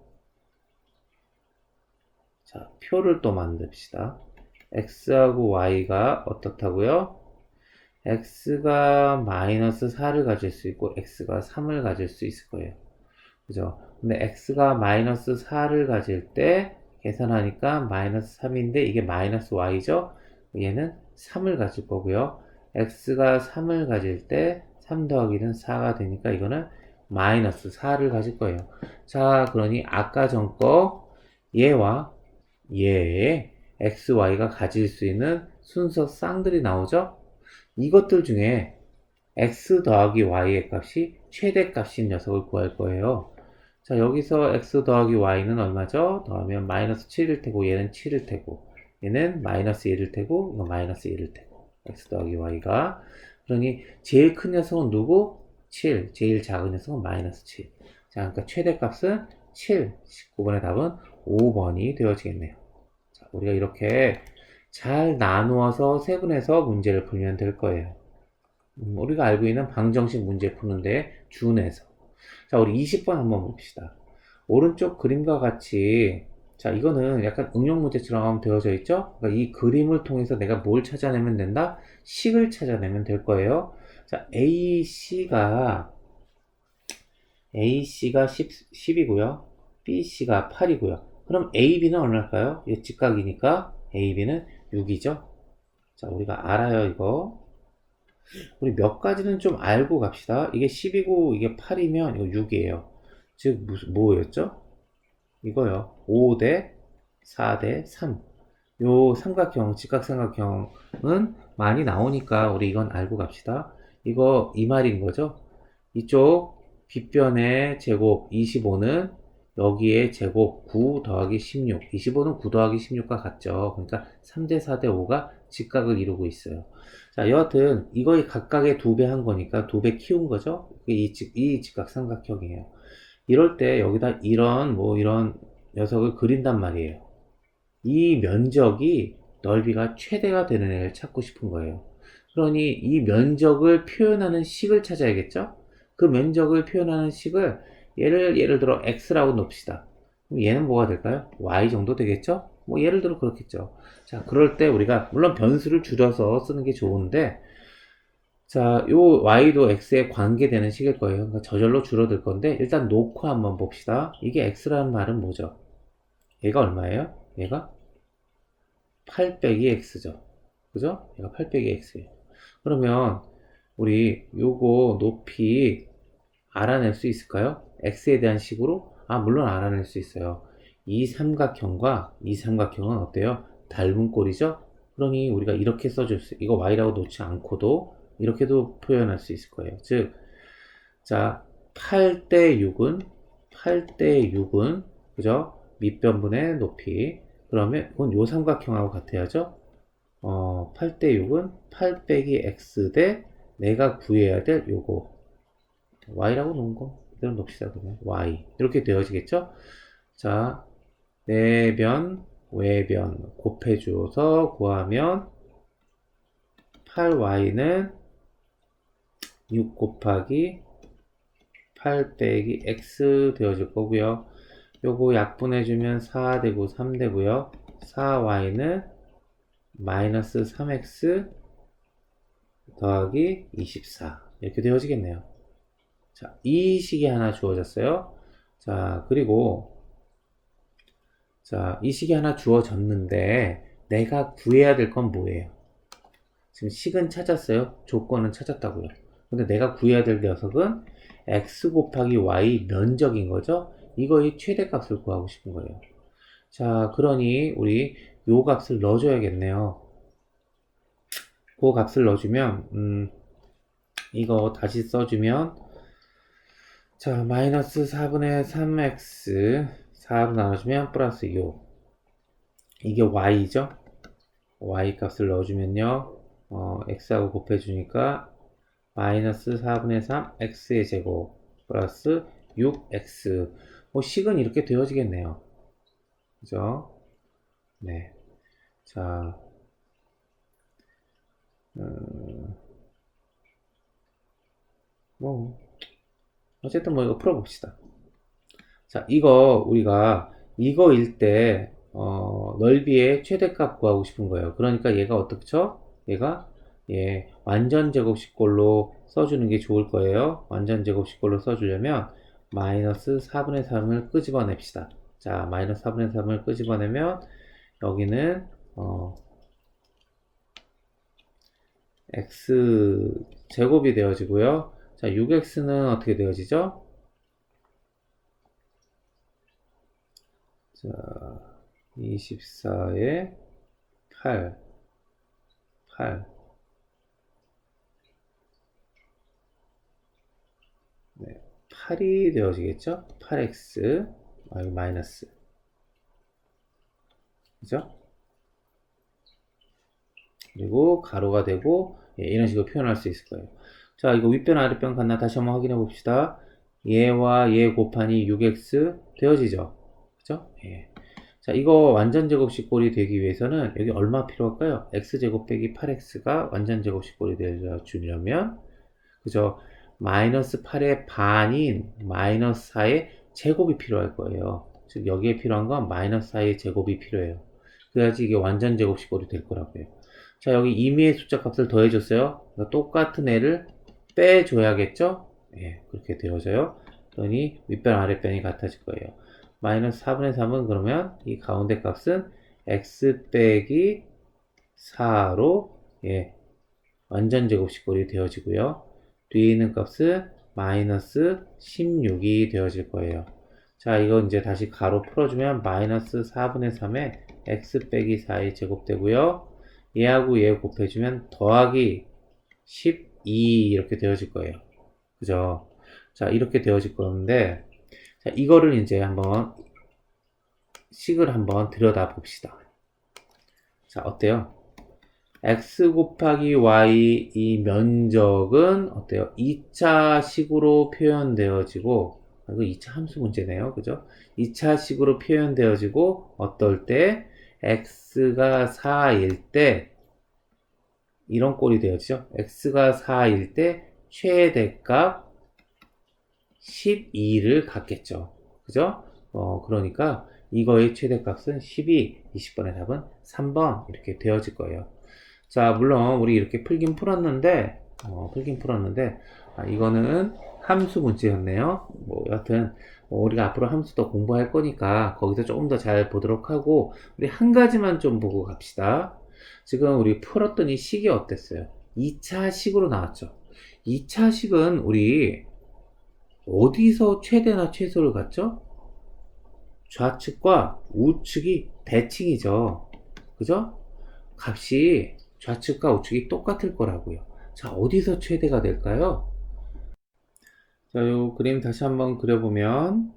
자, 표를 또 만듭시다. x하고 y가 어떻다고요? x가 마이너스 4를 가질 수 있고 x가 3을 가질 수 있을 거예요. 그죠? 근데 x가 마이너스 4를 가질 때 계산하니까 마이너스 3인데 이게 마이너스 y죠? 얘는 3을 가질 거고요. x가 3을 가질 때 3 더하기는 4가 되니까 이거는 마이너스 4를 가질 거예요. 자, 그러니 아까 전 거 얘와 얘의 x, y가 가질 수 있는 순서 쌍들이 나오죠? 이것들 중에 x 더하기 y의 값이 최대값인 녀석을 구할 거예요. 자, 여기서 x 더하기 y는 얼마죠? 더하면 마이너스 7일 테고 얘는 7일 테고 얘는 마이너스 1일 테고 이거 마이너스 1일 테고 x 더하기 y가 그러니 제일 큰 녀석은 누구? 7. 제일 작은 녀석은 마이너스 7. 자, 그러니까 최대값은 7. 19번의 답은 5번이 되어지겠네요. 자, 우리가 이렇게 잘 나누어서 세분해서 문제를 풀면 될 거예요. 우리가 알고 있는 방정식 문제 푸는데 준해서. 자, 우리 20번 한번 봅시다. 오른쪽 그림과 같이 자, 이거는 약간 응용 문제처럼 되어져 있죠? 그러니까 이 그림을 통해서 내가 뭘 찾아내면 된다? 식을 찾아내면 될 거예요. 자, AC가 10이고요. BC가 8이고요. 그럼 AB는 얼마일까요? 이 직각이니까 AB는 6이죠. 자, 우리가 알아요, 이거. 우리 몇 가지는 좀 알고 갑시다. 이게 10이고 이게 8이면 이거 6이에요. 즉 뭐였죠? 이거요. 5 대 4 대 3. 요 삼각형, 직각삼각형은 많이 나오니까 우리 이건 알고 갑시다. 이거 이 말인 거죠. 이쪽 빗변의 제곱 25는 여기에 제곱 9 더하기 16. 25는 9 더하기 16과 같죠. 그러니까 3대 4 대 5가 직각을 이루고 있어요. 자, 여하튼 이거의 각각의 2배 한 거니까 2배 키운 거죠. 이 직각삼각형이에요. 이럴 때 여기다 이런 녀석을 그린단 말이에요. 이 면적이 넓이가 최대가 되는 애를 찾고 싶은 거예요. 그러니 이 면적을 표현하는 식을 찾아야겠죠? 그 면적을 표현하는 식을 예를 들어 x라고 놓읍시다. 그럼 얘는 뭐가 될까요? y 정도 되겠죠? 뭐 예를 들어 그렇겠죠. 자, 그럴 때 우리가 물론 변수를 줄여서 쓰는 게 좋은데, 자, 요 y도 x에 관계되는 식일 거예요. 그러니까 저절로 줄어들 건데 일단 놓고 한번 봅시다. 이게 x라는 말은 뭐죠? 얘가 얼마예요? 얘가 8 빼기 x죠. 그죠? 얘가 8 빼기 x예요. 그러면 우리 요거 높이 알아낼 수 있을까요? x에 대한 식으로? 아, 물론 알아낼 수 있어요. 이 삼각형과 이 삼각형은 어때요? 닮은 꼴이죠? 그러니 우리가 이렇게 써줄 수, 이거 y라고 놓지 않고도 이렇게도 표현할 수 있을 거예요. 즉, 자, 8대 6은, 그죠? 밑변분의 높이. 그러면 그건 요 삼각형하고 같아야죠? 8대 6은 8 빼기 x 대 내가 구해야 될 요거. y라고 놓은 거 그대로 놓읍시다. 그러면 y 이렇게 되어지겠죠. 자, 내변 외변 곱해줘서 구하면 8y는 6 곱하기 8 빼기 x 되어질 거고요. 요거 약분해주면 4 되고 3 되고요. 4y는 마이너스 3x 더하기 24 이렇게 되어지겠네요. 자, 이 식이 하나 주어졌어요. 자, 그리고 자, 이 식이 하나 주어졌는데 내가 구해야 될 건 뭐예요? 지금 식은 찾았어요. 조건은 찾았다고요. 근데 내가 구해야 될 녀석은 x 곱하기 y 면적인 거죠. 이거의 최대값을 구하고 싶은 거예요. 자, 그러니 우리 요 값을 넣어줘야겠네요. 그 값을 넣어주면 이거 다시 써주면 자, 마이너스 4분의 3x 4로 나눠주면 플러스 6 이게 y죠. y 값을 넣어주면요 x하고 곱해주니까 마이너스 4분의 3 x의 제곱 플러스 6x 식은 이렇게 되어지겠네요. 그죠? 네. 자, 뭐 어쨌든 뭐 이거 풀어봅시다. 자, 이거 우리가 이거일 때 넓이의 최대값 구하고 싶은 거예요. 그러니까 얘가 어떻죠? 얘가 완전 제곱식꼴로 써주는 게 좋을 거예요. 완전 제곱식꼴로 써주려면 마이너스 4분의 3을 끄집어냅시다. 자, 마이너스 4분의 3을 끄집어내면 여기는 x 제곱이 되어지고요. 자, 6x는 어떻게 되어지죠? 자, 24에 8 네, 8이 되어지겠죠? 8x 마이너스 그죠? 그리고 가로가 되고 이런 식으로 표현할 수 있을 거예요. 자, 이거 윗변 아랫변 같나 다시 한번 확인해 봅시다. 얘와 얘 곱하니 6x 되어지죠? 그죠? 예. 자, 이거 완전 제곱식꼴이 되기 위해서는 여기 얼마 필요할까요? x제곱 빼기 8x가 완전 제곱식꼴이 되어주려면 그죠? 마이너스 8의 반인 마이너스 4의 제곱이 필요할 거예요. 즉 여기에 필요한 건 마이너스 4의 제곱이 필요해요. 그래야지 이게 완전 제곱식꼴이 될 거라고요. 자, 여기 임의의 숫자 값을 더해줬어요. 그러니까 똑같은 애를 빼줘야겠죠? 예, 그렇게 되어져요. 그러니 윗변 아랫변이 같아질 거예요. 마이너스 4분의 3은 그러면 이 가운데 값은 x 빼기 4로 완전 제곱식꼴이 되어지고요. 뒤에 있는 값은 마이너스 16이 되어질 거예요. 자, 이거 이제 다시 가로 풀어주면 마이너스 4분의 3에 x 빼기 4이 제곱되고요. 얘하고 얘 곱해주면 더하기 12 이렇게 되어질 거예요. 그죠? 자, 이렇게 되어질 건데, 자, 이거를 이제 한번 식을 한번 들여다 봅시다. 자, 어때요? x 곱하기 y 이 면적은 어때요? 2차 식으로 표현되어지고 이거 2차 함수 문제네요. 그죠? 2차 식으로 표현되어지고 어떨 때 x가 4일 때 이런 꼴이 되어지죠. x가 4일 때 최대값 12를 갖겠죠. 그죠? 그러니까 이거의 최대값은 12, 20번의 답은 3번 이렇게 되어질 거예요. 자, 물론 우리 이렇게 풀긴 풀었는데, 이거는 함수 문제였네요. 뭐 여하튼 우리가 앞으로 함수 더 공부할 거니까 거기서 조금 더 잘 보도록 하고, 우리 한 가지만 좀 보고 갑시다. 지금 우리 풀었던 이 식이 어땠어요? 2차 식으로 나왔죠. 2차 식은 우리 어디서 최대나 최소를 갖죠? 좌측과 우측이 대칭이죠. 그죠? 값이 좌측과 우측이 똑같을 거라고요. 자, 어디서 최대가 될까요? 자, 요 그림 다시 한번 그려보면,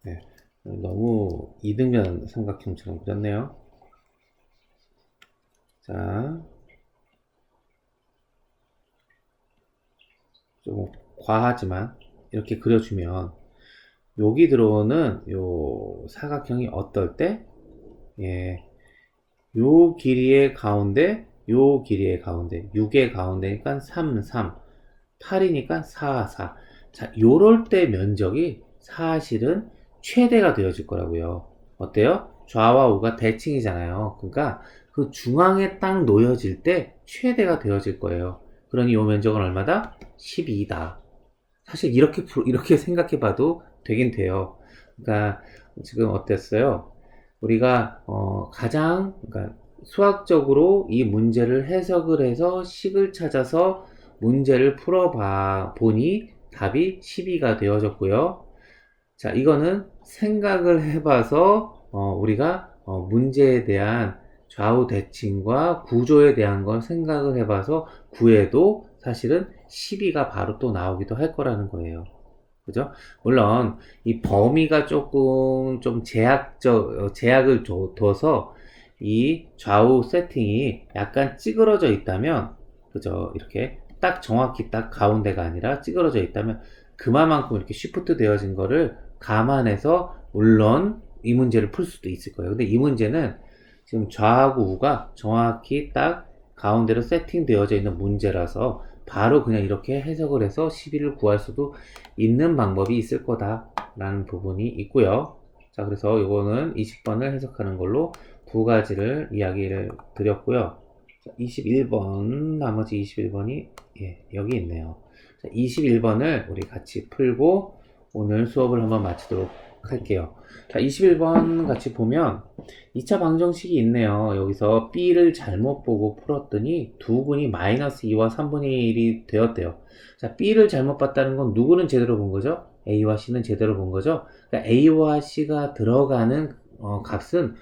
네, 너무 이등변 삼각형처럼 그렸네요. 자, 조금 과하지만 이렇게 그려주면 여기 들어오는 요 사각형이 어떨 때, 예, 요 길이의 가운데, 요 길이의 가운데, 6의 가운데니까 3, 3, 8이니까 4, 4. 자, 요럴 때 면적이 사실은 최대가 되어질 거라고요. 어때요? 좌와 우가 대칭이잖아요. 그러니까 그 중앙에 딱 놓여질 때 최대가 되어질 거예요. 그러니 요 면적은 얼마다? 12다. 사실 이렇게 생각해 봐도 되긴 돼요. 그러니까 지금 어땠어요? 우리가 가장 그러니까 수학적으로 이 문제를 해석을 해서 식을 찾아서 문제를 풀어봐 보니 답이 12가 되어졌고요. 자, 이거는 생각을 해봐서 우리가 문제에 대한 좌우 대칭과 구조에 대한 걸 생각을 해봐서 구해도 사실은 12가 바로 또 나오기도 할 거라는 거예요. 그죠? 물론 이 범위가 조금 좀 제약을 둬서 이 좌우 세팅이 약간 찌그러져 있다면, 그죠? 이렇게 딱 정확히 딱 가운데가 아니라 찌그러져 있다면 그만큼 이렇게 쉬프트 되어진 거를 감안해서 물론 이 문제를 풀 수도 있을 거예요. 근데 이 문제는 지금 좌하고 우가 정확히 딱 가운데로 세팅되어져 있는 문제라서 바로 그냥 이렇게 해석을 해서 11을 구할 수도 있는 방법이 있을 거다라는 부분이 있고요. 자, 그래서 이거는 20번을 해석하는 걸로 두 가지를 이야기를 드렸고요. 21번, 나머지 21번이 여기 있네요. 자, 21번을 우리 같이 풀고 오늘 수업을 한번 마치도록 할게요. 자, 21번 같이 보면 2차 방정식이 있네요. 여기서 B를 잘못 보고 풀었더니 두근이 마이너스 2와 3분의 1이 되었대요. 자, B를 잘못 봤다는 건 누구는 제대로 본 거죠? A와 C는 제대로 본 거죠? 그러니까 A와 C가 들어가는 값은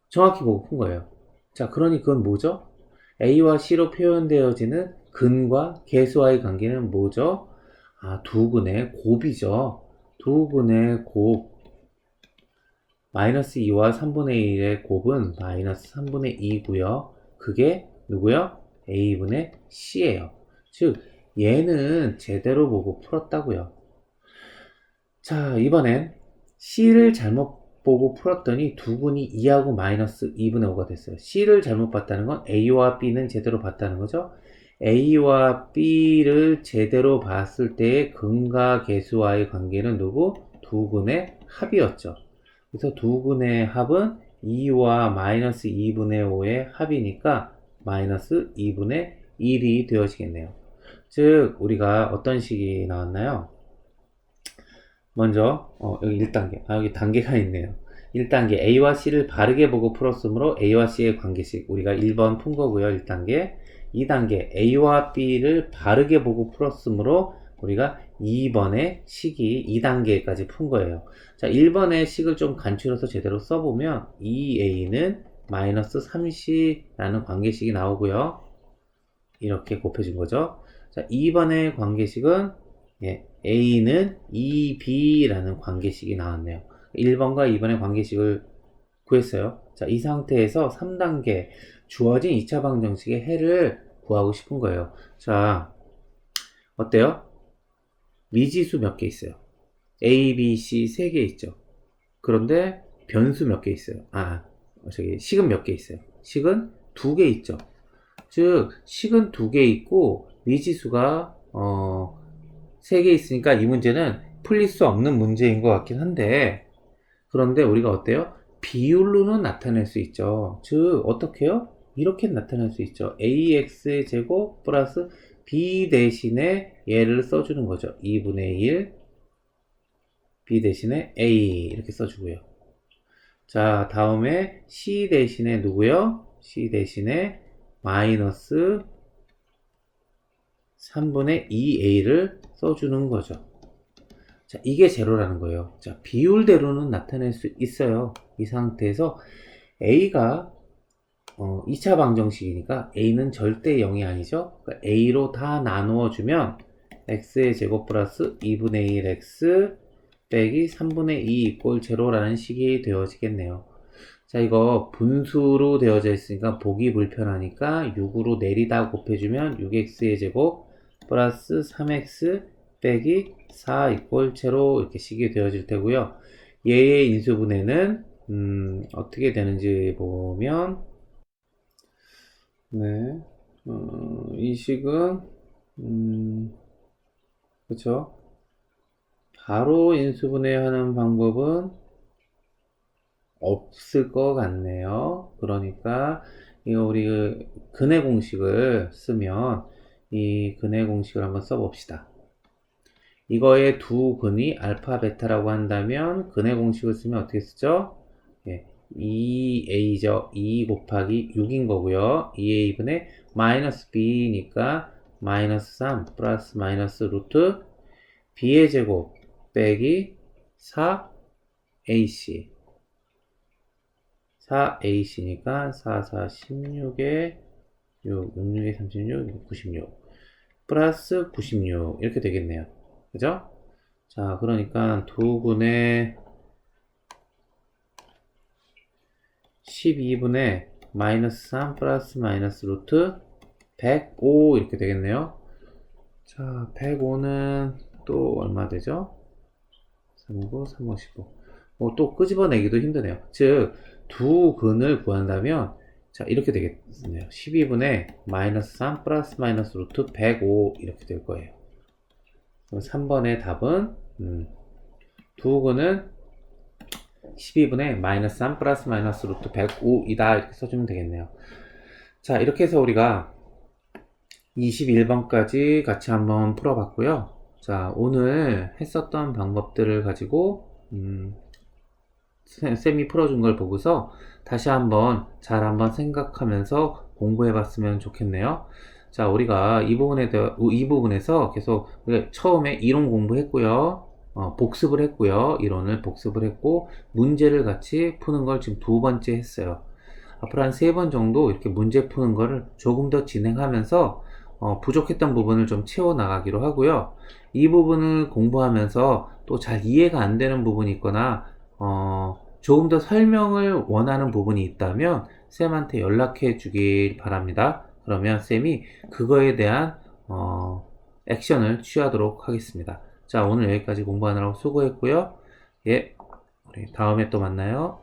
정확히 보고 푼 거예요. 자, 그러니 그건 뭐죠? A와 C로 표현되어지는 근과 계수와의 관계는 뭐죠? 두근의 곱이죠. 두근의 곱. 마이너스 2와 3분의 1의 곱은 마이너스 3분의 2고요. 그게 누구요? A분의 C예요. 즉, 얘는 제대로 보고 풀었다고요. 자, 이번엔 C를 잘못 보고 풀었더니 두근이 2하고 마이너스 2분의 5가 됐어요. C를 잘못 봤다는 건 A와 B는 제대로 봤다는 거죠. A와 B를 제대로 봤을 때의 근과 계수와의 관계는 누구? 두근의 합이었죠. 그래서 두근의 합은 2와 마이너스 2분의 5의 합이니까 마이너스 2분의 1이 되어지겠네요. 즉 우리가 어떤 식이 나왔나요? 먼저 여기 1단계 여기 단계가 있네요. 1단계 A와 C를 바르게 보고 풀었으므로 A와 C의 관계식 우리가 1번 푼 거고요. 1단계 2단계 A와 B를 바르게 보고 풀었으므로 우리가 2번의 식이 2단계까지 푼 거예요. 자, 1번의 식을 좀 간추려서 제대로 써보면 2A는 마이너스 3C라는 관계식이 나오고요. 이렇게 곱해준 거죠. 자, 2번의 관계식은 A는 2B라는 관계식이 나왔네요. 1번과 2번의 관계식을 구했어요. 자, 이 상태에서 3단계 주어진 2차 방정식의 해를 구하고 싶은 거예요. 자, 어때요? 미지수 몇 개 있어요? A, B, C 3개 있죠. 그런데 변수 몇 개 있어요? 식은 몇 개 있어요? 식은 2개 있죠. 즉, 식은 2개 있고 미지수가 세 개 있으니까 이 문제는 풀릴 수 없는 문제인 것 같긴 한데, 그런데 우리가 어때요? 비율로는 나타낼 수 있죠. 즉, 어떻게 해요? 이렇게 나타낼 수 있죠. ax의 제곱 플러스 b 대신에 얘를 써주는 거죠. 2분의 1 b 대신에 a 이렇게 써주고요. 자, 다음에 c 대신에 누구요? c 대신에 마이너스 3분의 2a를 써주는 거죠. 자, 이게 제로라는 거예요. 자, 비율대로는 나타낼 수 있어요. 이 상태에서 a가 2차 방정식이니까 a는 절대 0이 아니죠. 그러니까 a로 다 나누어주면 x의 제곱 플러스 2분의 1x 빼기 3분의 2 이꼴 제로라는 식이 되어지겠네요. 자, 이거 분수로 되어져 있으니까 보기 불편하니까 6으로 내리다 곱해주면 6x의 제곱 플러스 3x 빼기 4 이꼴 제로 이렇게 식이 되어질 테고요. 얘의 인수분해는 어떻게 되는지 보면 네, 이 식은 그쵸? 바로 인수분해하는 방법은 없을 것 같네요. 그러니까 이거 우리 근해 공식을 쓰면 이 근해 공식을 한번 써봅시다. 이거의 두 근이 알파 베타라고 한다면 근해 공식을 쓰면 어떻게 쓰죠? 예, 2a죠. 2 곱하기 6인 거고요. 2a분의 마이너스 b니까 마이너스 3 플러스 마이너스 루트 b의 제곱 빼기 4ac 4ac니까 4, 4, 16에 6, 6, 6에 36, 96 플러스 96 이렇게 되겠네요. 그죠? 자, 그러니까 두 분의 12분의 마이너스 3 플러스 마이너스 루트 105 이렇게 되겠네요. 자, 105는 또 얼마 되죠? 359, 355. 또 끄집어내기도 힘드네요. 즉, 두 근을 구한다면, 자, 이렇게 되겠네요. 12분의 마이너스 3 플러스 마이너스 루트 105 이렇게 될 거예요. 그럼 3번의 답은, 두 근은 12분의 마이너스 3 플러스 마이너스 루트 105이다. 이렇게 써주면 되겠네요. 자, 이렇게 해서 우리가 21번까지 같이 한번 풀어봤고요. 자, 오늘 했었던 방법들을 가지고 쌤이 풀어준 걸 보고서 다시 한번 잘 한번 생각하면서 공부해 봤으면 좋겠네요. 자, 우리가 이 부분에서 계속 처음에 이론 공부했고요. 복습을 했고요. 이론을 복습을 했고 문제를 같이 푸는 걸 지금 두 번째 했어요. 앞으로 한 3번 정도 이렇게 문제 푸는 거를 조금 더 진행하면서 부족했던 부분을 좀 채워 나가기로 하고요. 이 부분을 공부하면서 또 잘 이해가 안 되는 부분이 있거나 조금 더 설명을 원하는 부분이 있다면 쌤한테 연락해 주길 바랍니다. 그러면 쌤이 그거에 대한 액션을 취하도록 하겠습니다. 자, 오늘 여기까지 공부하느라고 수고했고요. 예, 우리 다음에 또 만나요.